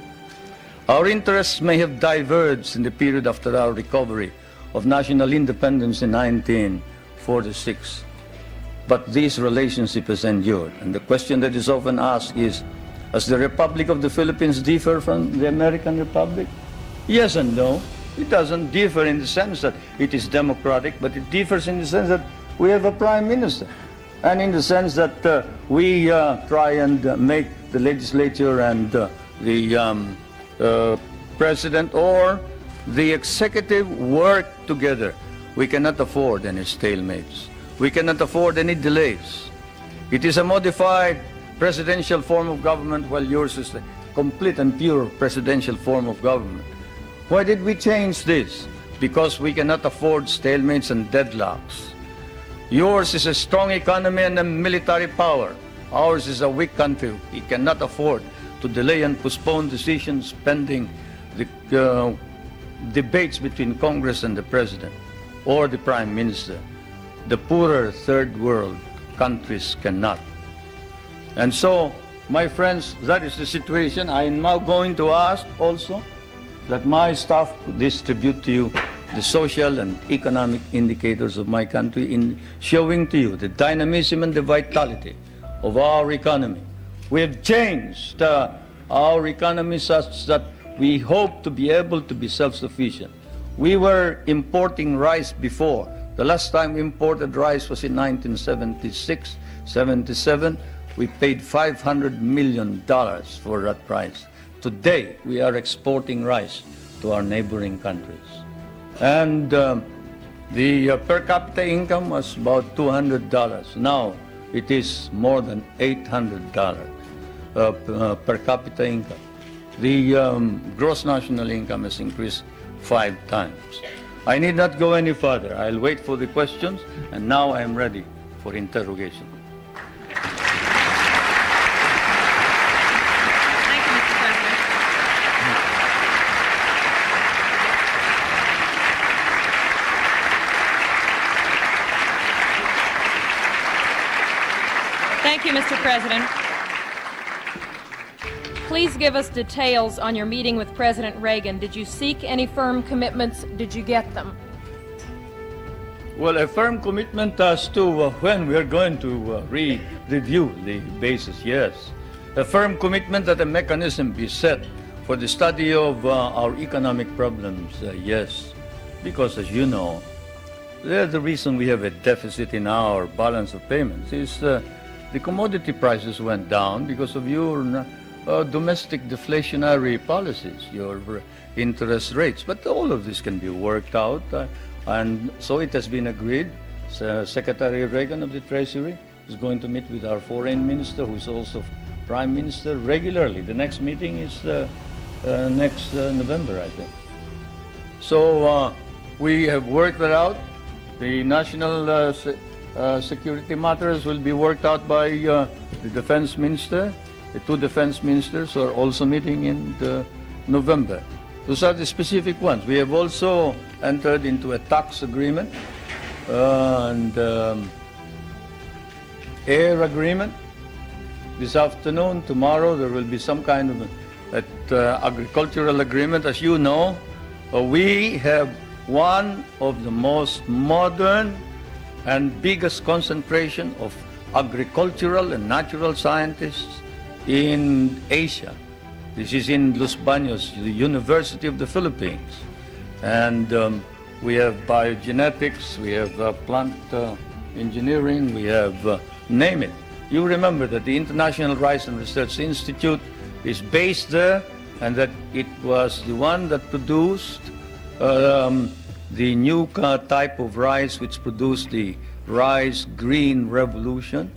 Our interests may have diverged in the period after our recovery of national independence in 1946, but this relationship has endured. And the question that is often asked is, does the Republic of the Philippines differ from the American Republic? Yes and no. It doesn't differ in the sense that it is democratic, but it differs in the sense that we have a prime minister, and in the sense that we try and make the legislature and the president or the executive work together. We cannot afford any stalemates. We cannot afford any delays. It is a modified presidential form of government, while yours is a complete and pure presidential form of government. Why did we change this? Because we cannot afford stalemates and deadlocks. Yours is a strong economy and a military power. Ours is a weak country. We cannot afford to delay and postpone decisions pending the debates between Congress and the President or the Prime Minister. The poorer third world countries cannot. And so, my friends, that is the situation. I am now going to ask also that my staff distribute to you the social and economic indicators of my country in showing to you the dynamism and the vitality of our economy. We have changed our economy such that we hope to be able to be self-sufficient. We were importing rice before. The last time we imported rice was in 1976, 77. We paid $500 million for that price. Today, we are exporting rice to our neighboring countries. And the per capita income was about $200. Now, it is more than $800 per capita income. The gross national income has increased 5 times. I need not go any further. I'll wait for the questions, and now I am ready for interrogation.
Thank you, Mr. President. Thank you, Mr. President. Please give us details on your meeting with President Reagan. Did you seek any firm commitments? Did you get them?
Well, a firm commitment as to when we are going to review the basis, yes. A firm commitment that a mechanism be set for the study of our economic problems, yes. Because as you know, the reason we have a deficit in our balance of payments is the commodity prices went down because of your domestic deflationary policies, your interest rates. But all of this can be worked out, and so it has been agreed. Secretary Reagan of the Treasury is going to meet with our foreign minister, who is also prime minister, regularly. The next meeting is next November, I think. So we have worked that out. The national security matters will be worked out by the defense minister. The two defense ministers are also meeting in November. Those are the specific ones. We have also entered into a tax agreement and air agreement. This afternoon, tomorrow, there will be some kind of agricultural agreement. As you know, we have one of the most modern and biggest concentration of agricultural and natural scientists in Asia. This is in Los Baños, the University of the Philippines. And we have biogenetics, we have plant engineering, we have, name it. You remember that the International Rice and Research Institute is based there, and that it was the one that produced the new type of rice which produced the rice green revolution.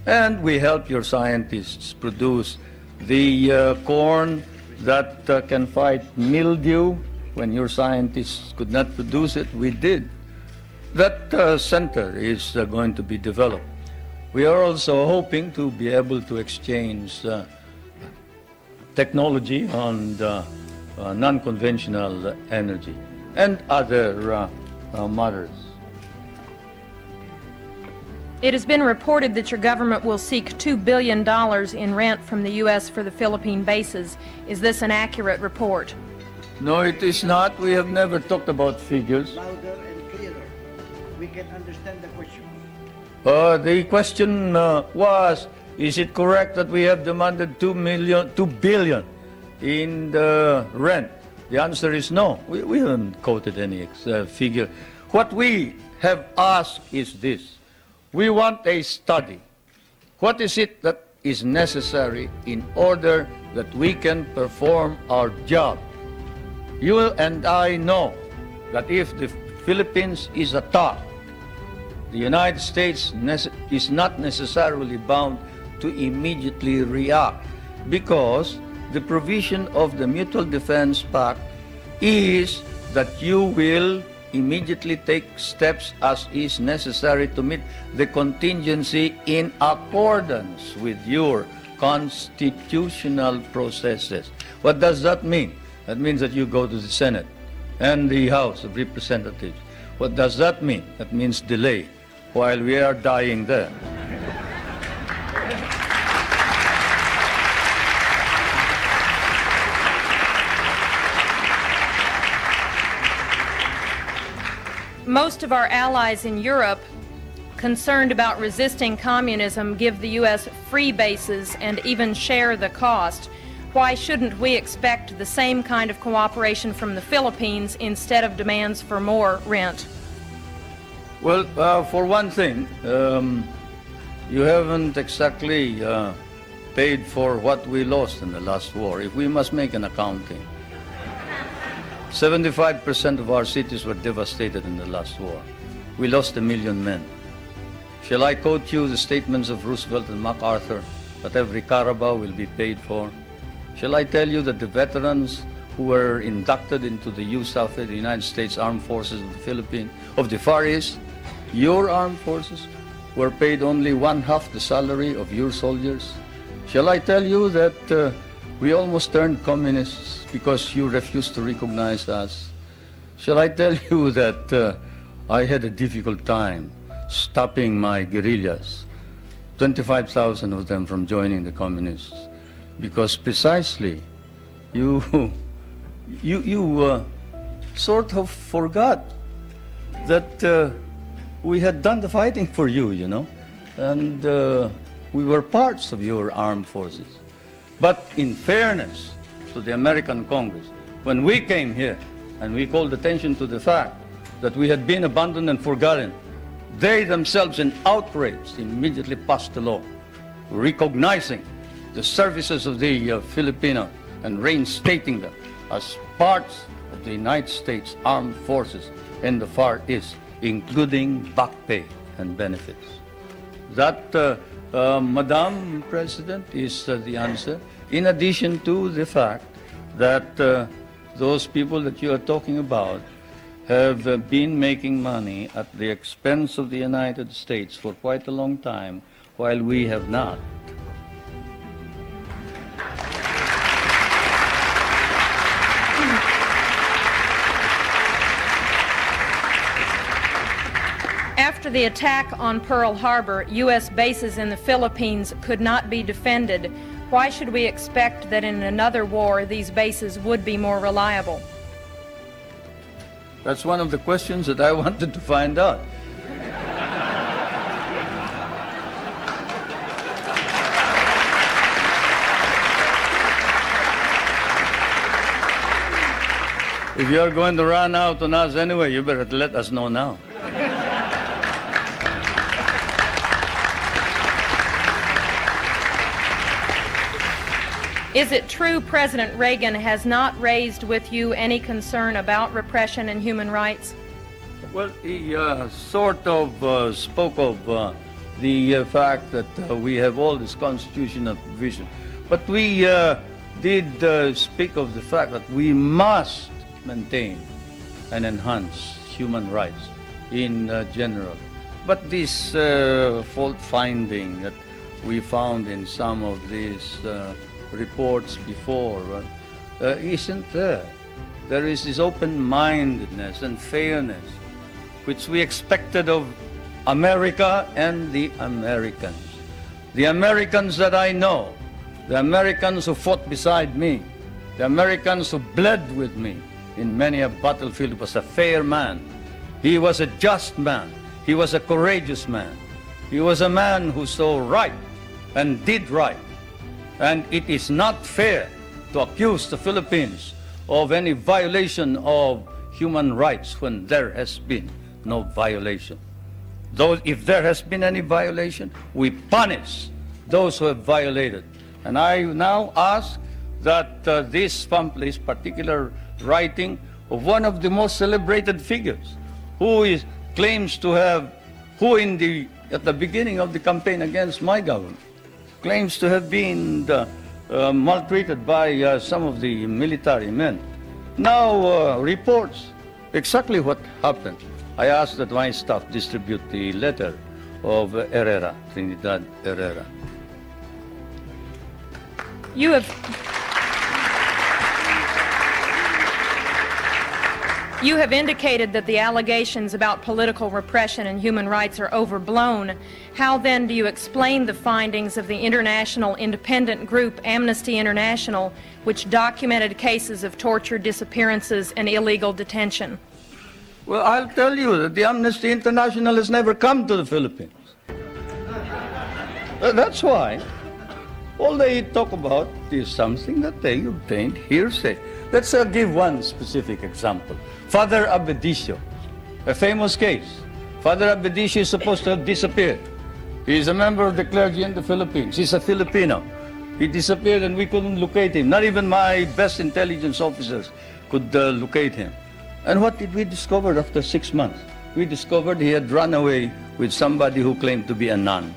And we help your scientists produce the corn that can fight mildew. When your scientists could not produce it, we did. That center is going to be developed. We are also hoping to be able to exchange technology on non-conventional energy and other matters.
It has been reported that your government will seek $2 billion in rent from the U.S. for the Philippine bases. Is this an accurate report?
No, it is not. We have never talked about figures.
Louder and clearer. We can understand the question.
The question was, is it correct that we have demanded $2 billion in the rent? The answer is no. We haven't quoted any figure. What we have asked is this. We want a study. What is it that is necessary in order that we can perform our job? You and I know that if the Philippines is attacked, the United States is not necessarily bound to immediately react, because the provision of the Mutual Defense Pact is that you will immediately take steps as is necessary to meet the contingency in accordance with your constitutional processes. What does that mean? That means that you go to the Senate and the House of Representatives. What does that mean? That means delay while we are dying there.
Most of our allies in Europe, concerned about resisting communism, give the U.S. free bases and even share the cost. Why shouldn't we expect the same kind of cooperation from the Philippines instead of demands for more rent?
Well, for one thing, you haven't exactly paid for what we lost in the last war. If we must make an accounting, 75% of our cities were devastated in the last war. We lost 1 million men. Shall I quote you the statements of Roosevelt and MacArthur that every Carabao will be paid for? Shall I tell you that the veterans who were inducted into the USAF, the United States Armed Forces of the Philippines, of the Far East, your armed forces, were paid only 1/2 the salary of your soldiers? Shall I tell you that we almost turned communists because you refused to recognize us? Shall I tell you that I had a difficult time stopping my guerrillas, 25,000 of them from joining the communists, because precisely you sort of forgot that we had done the fighting for you, you know, and we were parts of your armed forces. But in fairness to the American Congress, when we came here and we called attention to the fact that we had been abandoned and forgotten, they themselves, in outrage, immediately passed a law recognizing the services of the Filipino and reinstating them as parts of the United States Armed Forces in the Far East, including back pay and benefits. That, Madam President, is the answer, in addition to the fact that those people that you are talking about have been making money at the expense of the United States for quite a long time, while we have not.
After the attack on Pearl Harbor, U.S. bases in the Philippines could not be defended. Why should we expect that in another war these bases would be more reliable?
That's one of the questions that I wanted to find out. If you're going to run out on us anyway, you better let us know now.
Is it true President Reagan has not raised with you any concern about repression and human rights?
Well, he sort of spoke of the fact that we have all this constitutional provision. But we did speak of the fact that we must maintain and enhance human rights in general. But this fault finding that we found in some of these reports before isn't there. There is this open-mindedness and fairness which we expected of America and the Americans. The Americans that I know, the Americans who fought beside me, the Americans who bled with me in many a battlefield, was a fair man. He was a just man. He was a courageous man. He was a man who saw right and did right. And it is not fair to accuse the Philippines of any violation of human rights when there has been no violation. Though if there has been any violation, we punish those who have violated. And I now ask that this pamphlet, particular writing of one of the most celebrated figures, who claims to have, at the beginning of the campaign against my government, claims to have been maltreated by some of the military men, now reports exactly what happened. I ask that my staff distribute the letter of Herrera, Trinidad Herrera.
You have indicated that the allegations about political repression and human rights are overblown. How then do you explain the findings of the international independent group Amnesty International, which documented cases of torture, disappearances, and illegal detention?
Well, I'll tell you that the Amnesty International has never come to the Philippines. That's why all they talk about is something that they obtained hearsay. Let's give one specific example. Father Abedicio, a famous case. Father Abedicio is supposed to have disappeared. He is a member of the clergy in the Philippines. He's a Filipino. He disappeared and we couldn't locate him. Not even my best intelligence officers could locate him. And what did we discover after 6 months? We discovered he had run away with somebody who claimed to be a nun,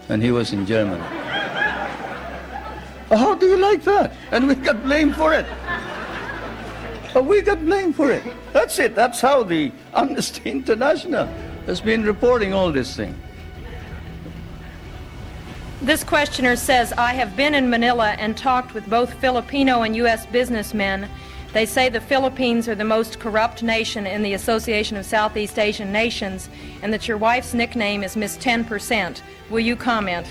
and he was in Germany. How do you like that? And we got blamed for it. We got blamed for it. That's it. That's how the Amnesty International has been reporting all this thing.
This questioner says, I have been in Manila and talked with both Filipino and U.S. businessmen. They say the Philippines are the most corrupt nation in the Association of Southeast Asian Nations, and that your wife's nickname is Miss 10%. Will you comment?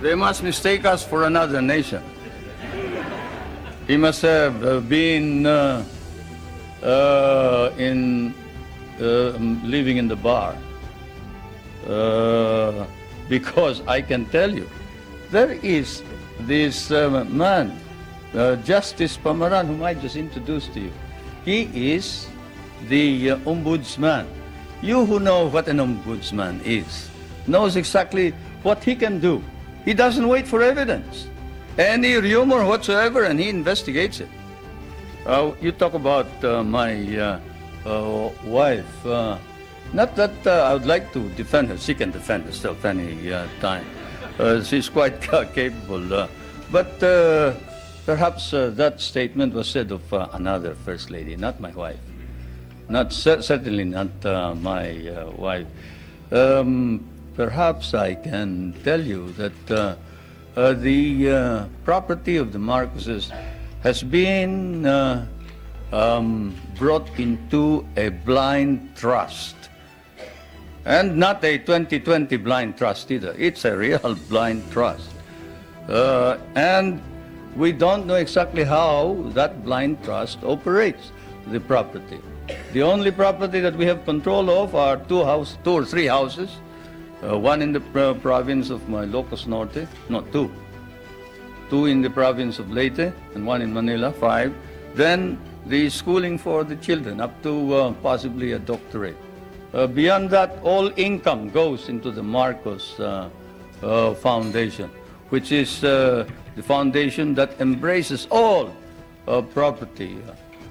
They must mistake us for another nation. He must have been living in the bar. Because I can tell you, there is this man, Justice Pamaran, whom I just introduced to you. He is the ombudsman. You who know what an ombudsman is, knows exactly what he can do He doesn't wait for evidence. Any rumor whatsoever, and he investigates it. You talk about my wife. Not that I would like to defend her. She can defend herself any time. She's quite capable. But perhaps that statement was said of another First Lady, not my wife. Certainly not my wife. Perhaps I can tell you that the property of the Marcoses has been brought into a blind trust. And not a 2020 blind trust either. It's a real blind trust. And we don't know exactly how that blind trust operates the property. The only property that we have control of are two or three houses, one in the province of Ilocos Norte, no, two in the province of Leyte, and one in Manila, 5. Then the schooling for the children, up to possibly a doctorate. Beyond that, all income goes into the Marcos Foundation, which is the foundation that embraces all property.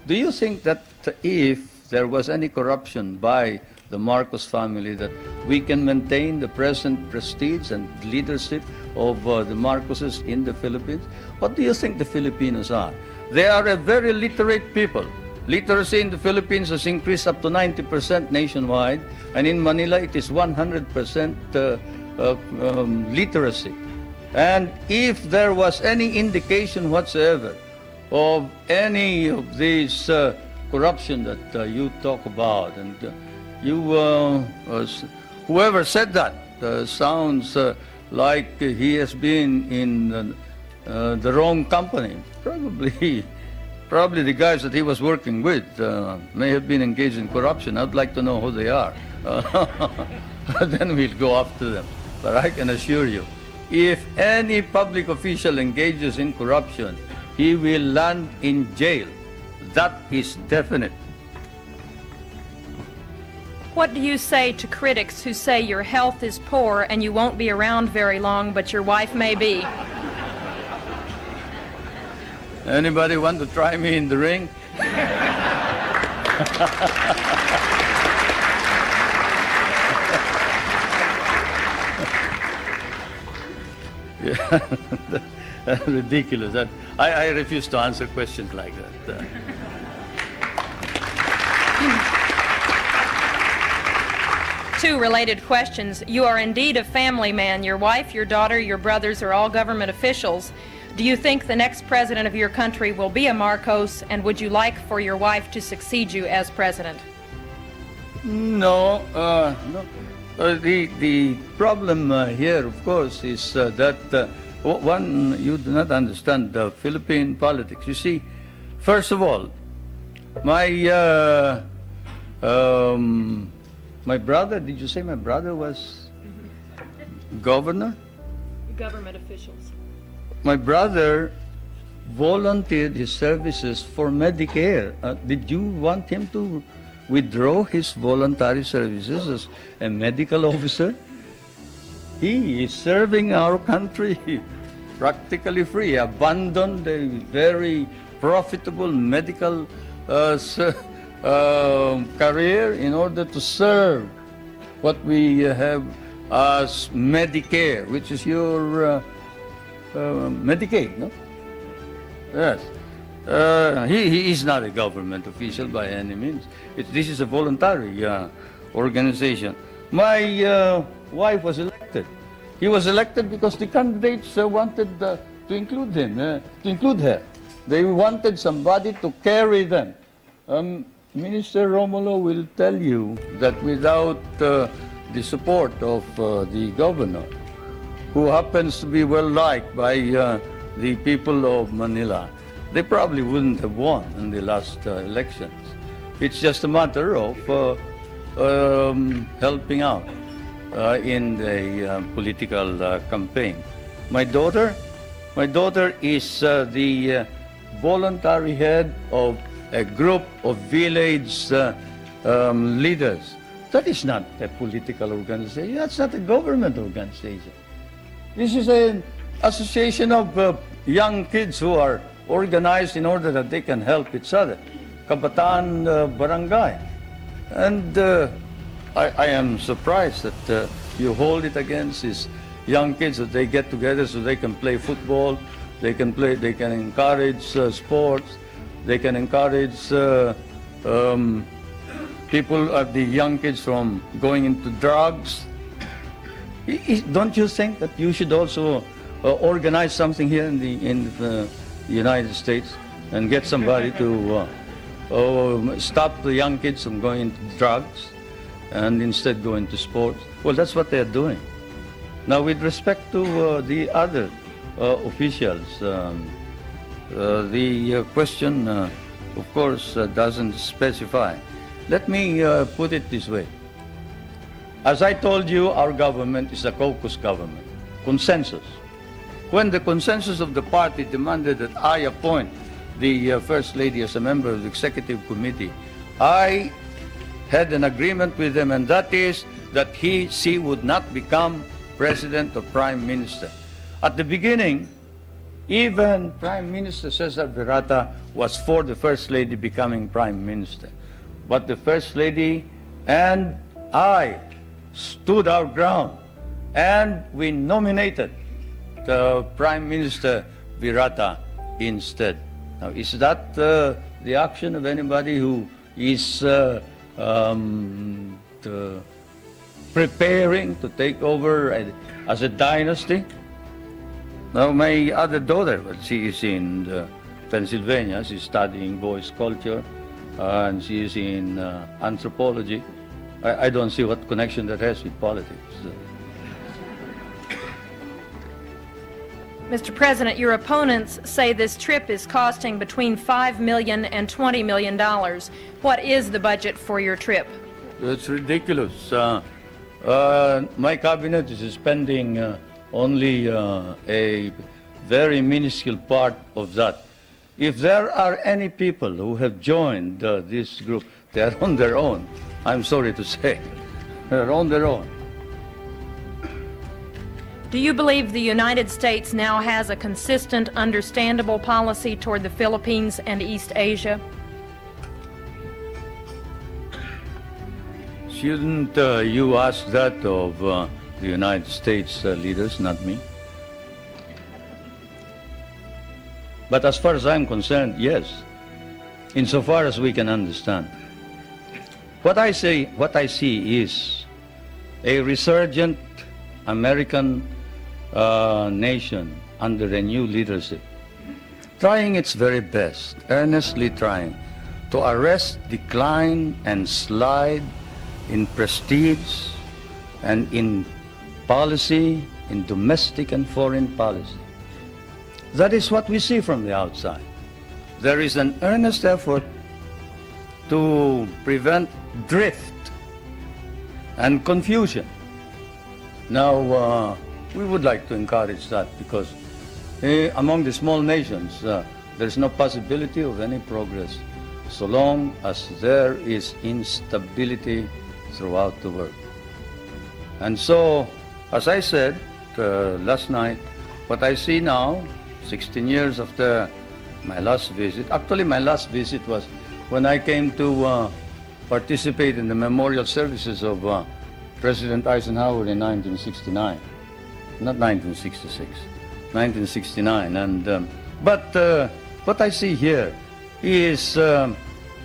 Do you think that if there was any corruption by the Marcos family, that we can maintain the present prestige and leadership of the Marcoses in the Philippines? What do you think the Filipinos are? They are a very literate people. Literacy in the Philippines has increased up to 90% nationwide, and in Manila it is 100% literacy. And if there was any indication whatsoever of any of these corruption that you talk about, and whoever said that sounds like he has been in the wrong company. Probably the guys that he was working with may have been engaged in corruption. I'd like to know who they are. Then we'll go after them. But I can assure you, if any public official engages in corruption, he will land in jail. That is definite.
What do you say to critics who say your health is poor and you won't be around very long, but your wife may be?
Anybody want to try me in the ring? Yeah, that's ridiculous. I refuse to answer questions like that.
Two related questions. You are indeed a family man. Your wife, your daughter, your brothers are all government officials. Do you think the next president of your country will be a Marcos, and would you like for your wife to succeed you as president?
No, no. The problem here, of course, is that one, you do not understand Philippine politics. You see, first of all, my brother, did you say my brother was governor?
Government officials.
My brother volunteered his services for Medicare. Did you want him to withdraw his voluntary services as a medical officer? He is serving our country practically free, abandoned a very profitable medical career in order to serve what we have as Medicare, which is your Medicaid, no? Yes. He is not a government official by any means. This is a voluntary organization. My wife was elected. He was elected because the candidates wanted to include him, to include her. They wanted somebody to carry them. Minister Romulo will tell you that without the support of the governor, who happens to be well liked by the people of Manila, they probably wouldn't have won in the last elections. It's just a matter of helping out in the political campaign. My daughter is the voluntary head of a group of village leaders. That is not a political organization. That's not a government organization. This is an association of young kids who are organized in order that they can help each other. Kabataan Barangay. And I am surprised that you hold it against these young kids, that they get together so they can play football, they can encourage sports, they can encourage people, the young kids from going into drugs. Don't you think that you should also organize something here in the United States and get somebody to stop the young kids from going into drugs and instead go into sports? Well, that's what they're doing. Now, with respect to the other officials, the question, of course, doesn't specify. Let me put it this way. As I told you, our government is a caucus government, consensus. When the consensus of the party demanded that I appoint the First Lady as a member of the Executive Committee, I had an agreement with them, and that is that she would not become President or Prime Minister. At the beginning, even Prime Minister Cesar Virata was for the First Lady becoming Prime Minister. But the First Lady and I stood our ground, and we nominated the Prime Minister Virata instead. Now, is that the action of anybody who is preparing to take over as a dynasty? Now, my other daughter, she is in Pennsylvania. She's studying voice culture, and she is in anthropology. I don't see what connection that has with politics.
Mr. President, your opponents say this trip is costing between $5 million and $20 million. What is the budget for your trip?
It's ridiculous. My cabinet is spending only a very minuscule part of that. If there are any people who have joined this group, they are on their own. I'm sorry to say. They're on their own.
Do you believe the United States now has a consistent, understandable policy toward the Philippines and East Asia?
Shouldn't you ask that of the United States leaders, not me? But as far as I'm concerned, yes, insofar as we can understand. What I see is a resurgent American nation under a new leadership, trying its very best, earnestly trying to arrest decline and slide in prestige and in policy, in domestic and foreign policy. That is what we see from the outside. There is an earnest effort to prevent drift and confusion. Now, we would like to encourage that because among the small nations, there's no possibility of any progress so long as there is instability throughout the world. And so, as I said last night, what I see now, 16 years after my last visit, actually my last visit was when I came to participate in the memorial services of President Eisenhower in 1969. Not 1966, 1969. And, but what I see here is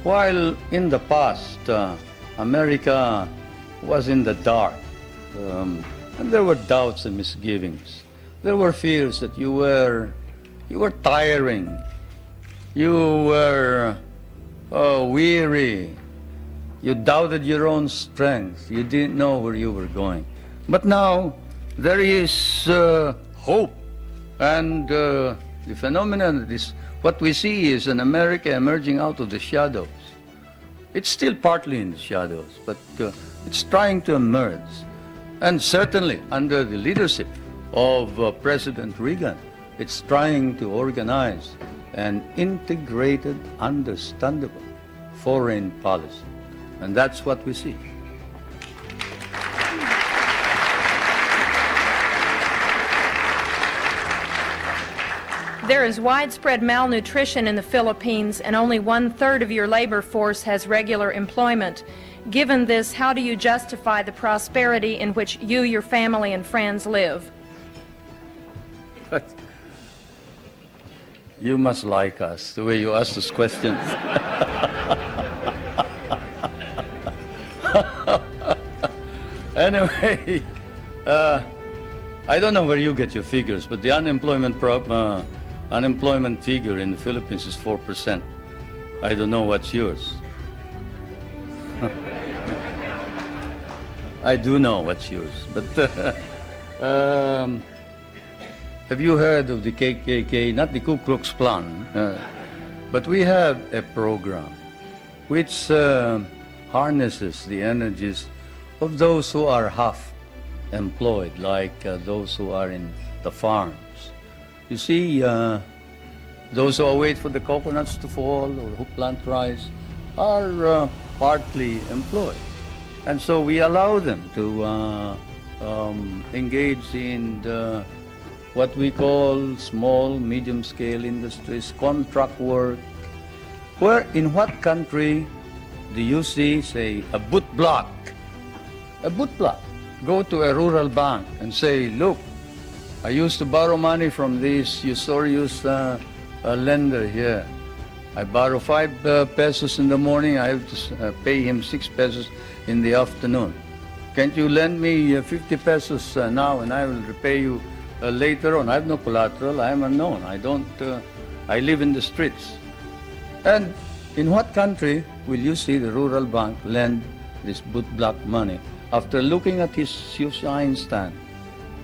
while in the past America was in the dark, and there were doubts and misgivings. There were fears that you were tiring, you were weary, you doubted your own strength, you didn't know where you were going. But now there is hope, and the phenomenon is what we see is an America emerging out of the shadows. It's still partly in the shadows, but it's trying to emerge. And certainly under the leadership of President Reagan, it's trying to organize an integrated, understandable foreign policy. And that's what we see.
There is widespread malnutrition in the Philippines, and only 1/3 of your labor force has regular employment. Given this, how do you justify the prosperity in which you, your family, and friends live?
You must like us, the way you ask those questions. Anyway, I don't know where you get your figures, but the unemployment figure in the Philippines is 4%. I don't know what's yours. I do know what's yours, but have you heard of the KKK, not the Ku Klux Klan, but we have a program which harnesses the energies of those who are half employed, like those who are in the farms. You see, those who wait for the coconuts to fall or who plant rice are partly employed. And so we allow them to engage in what we call small, medium-scale industries, contract work. Where, in what country do you see, say, a boot block? A boot block. Go to a rural bank and say, look, I used to borrow money from this usurious lender here. I borrow 5 pesos in the morning, I have to pay him 6 pesos in the afternoon. Can't you lend me 50 pesos now and I will repay you later on? I have no collateral, I am unknown, I live in the streets. And in what country will you see the rural bank lend this boot block money after looking at his shoe shine stand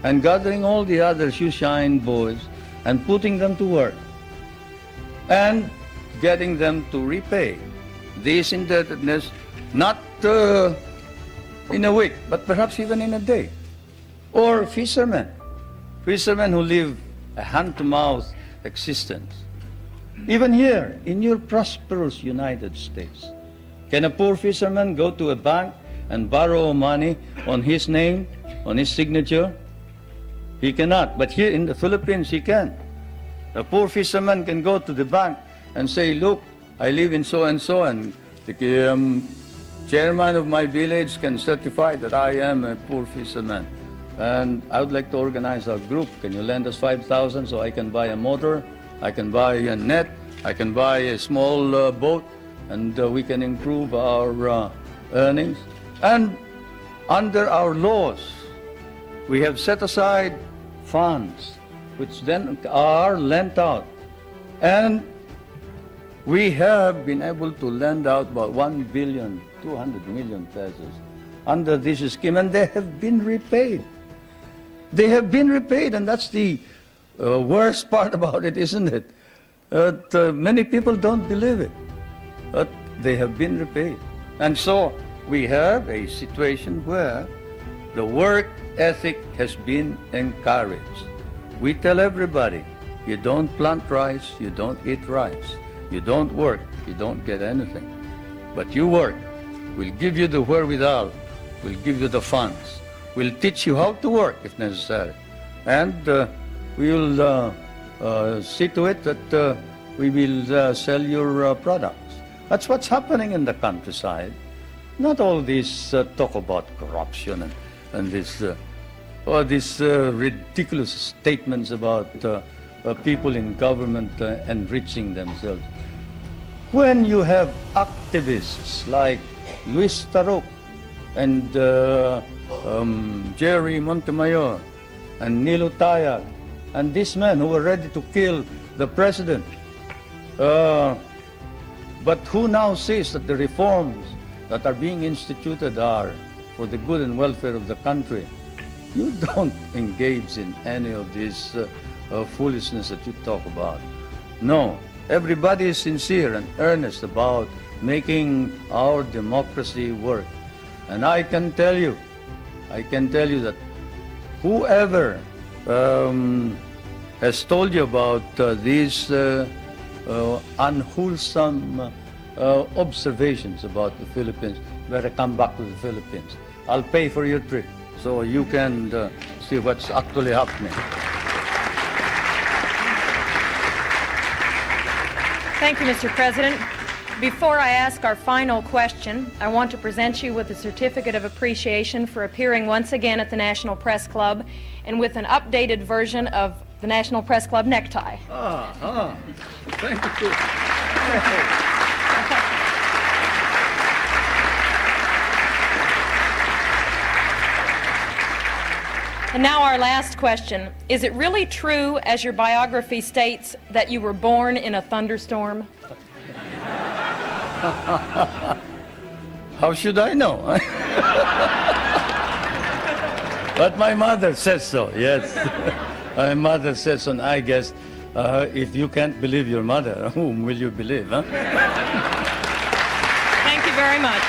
and gathering all the other shoe shine boys and putting them to work and getting them to repay this indebtedness, not in a week, but perhaps even in a day? Or fishermen who live a hand-to-mouth existence. Even here, in your prosperous United States, can a poor fisherman go to a bank and borrow money on his name, on his signature? He cannot, but here in the Philippines, he can. A poor fisherman can go to the bank and say, look, I live in so-and-so, and the chairman of my village can certify that I am a poor fisherman. And I would like to organize our group. Can you lend us 5,000 so I can buy a motor, I can buy a net, I can buy a small boat, and we can improve our earnings. And under our laws, we have set aside funds which then are lent out. And we have been able to lend out about 1,200,000,000 pesos under this scheme, and they have been repaid. They have been repaid, and that's the worst part about it, isn't it? Many people don't believe it, but they have been repaid. And so we have a situation where the work ethic has been encouraged. We tell everybody, you don't plant rice, you don't eat rice. You don't work, you don't get anything. But you work. We'll give you the wherewithal. We'll give you the funds. We'll teach you how to work if necessary. And we'll see to it that we will sell your products. That's what's happening in the countryside. Not all this talk about corruption and this ridiculous statements about people in government enriching themselves. When you have activists like Luis Tarok and Jerry Montemayor and Nilo Tayag and these men who were ready to kill the president, but who now says that the reforms that are being instituted are for the good and welfare of the country, you don't engage in any of this foolishness that you talk about. No, everybody is sincere and earnest about making our democracy work. And I can tell you that whoever has told you about these unwholesome observations about the Philippines, better come back to the Philippines. I'll pay for your trip so you can see what's actually happening.
Thank you, Mr. President. Before I ask our final question, I want to present you with a certificate of appreciation for appearing once again at the National Press Club and with an updated version of the National Press Club necktie.
Thank you.
And now our last question. Is it really true, as your biography states, that you were born in a thunderstorm?
How should I know? But my mother says so, yes. My mother says so, and I guess if you can't believe your mother, whom will you believe, huh?
Thank you very much.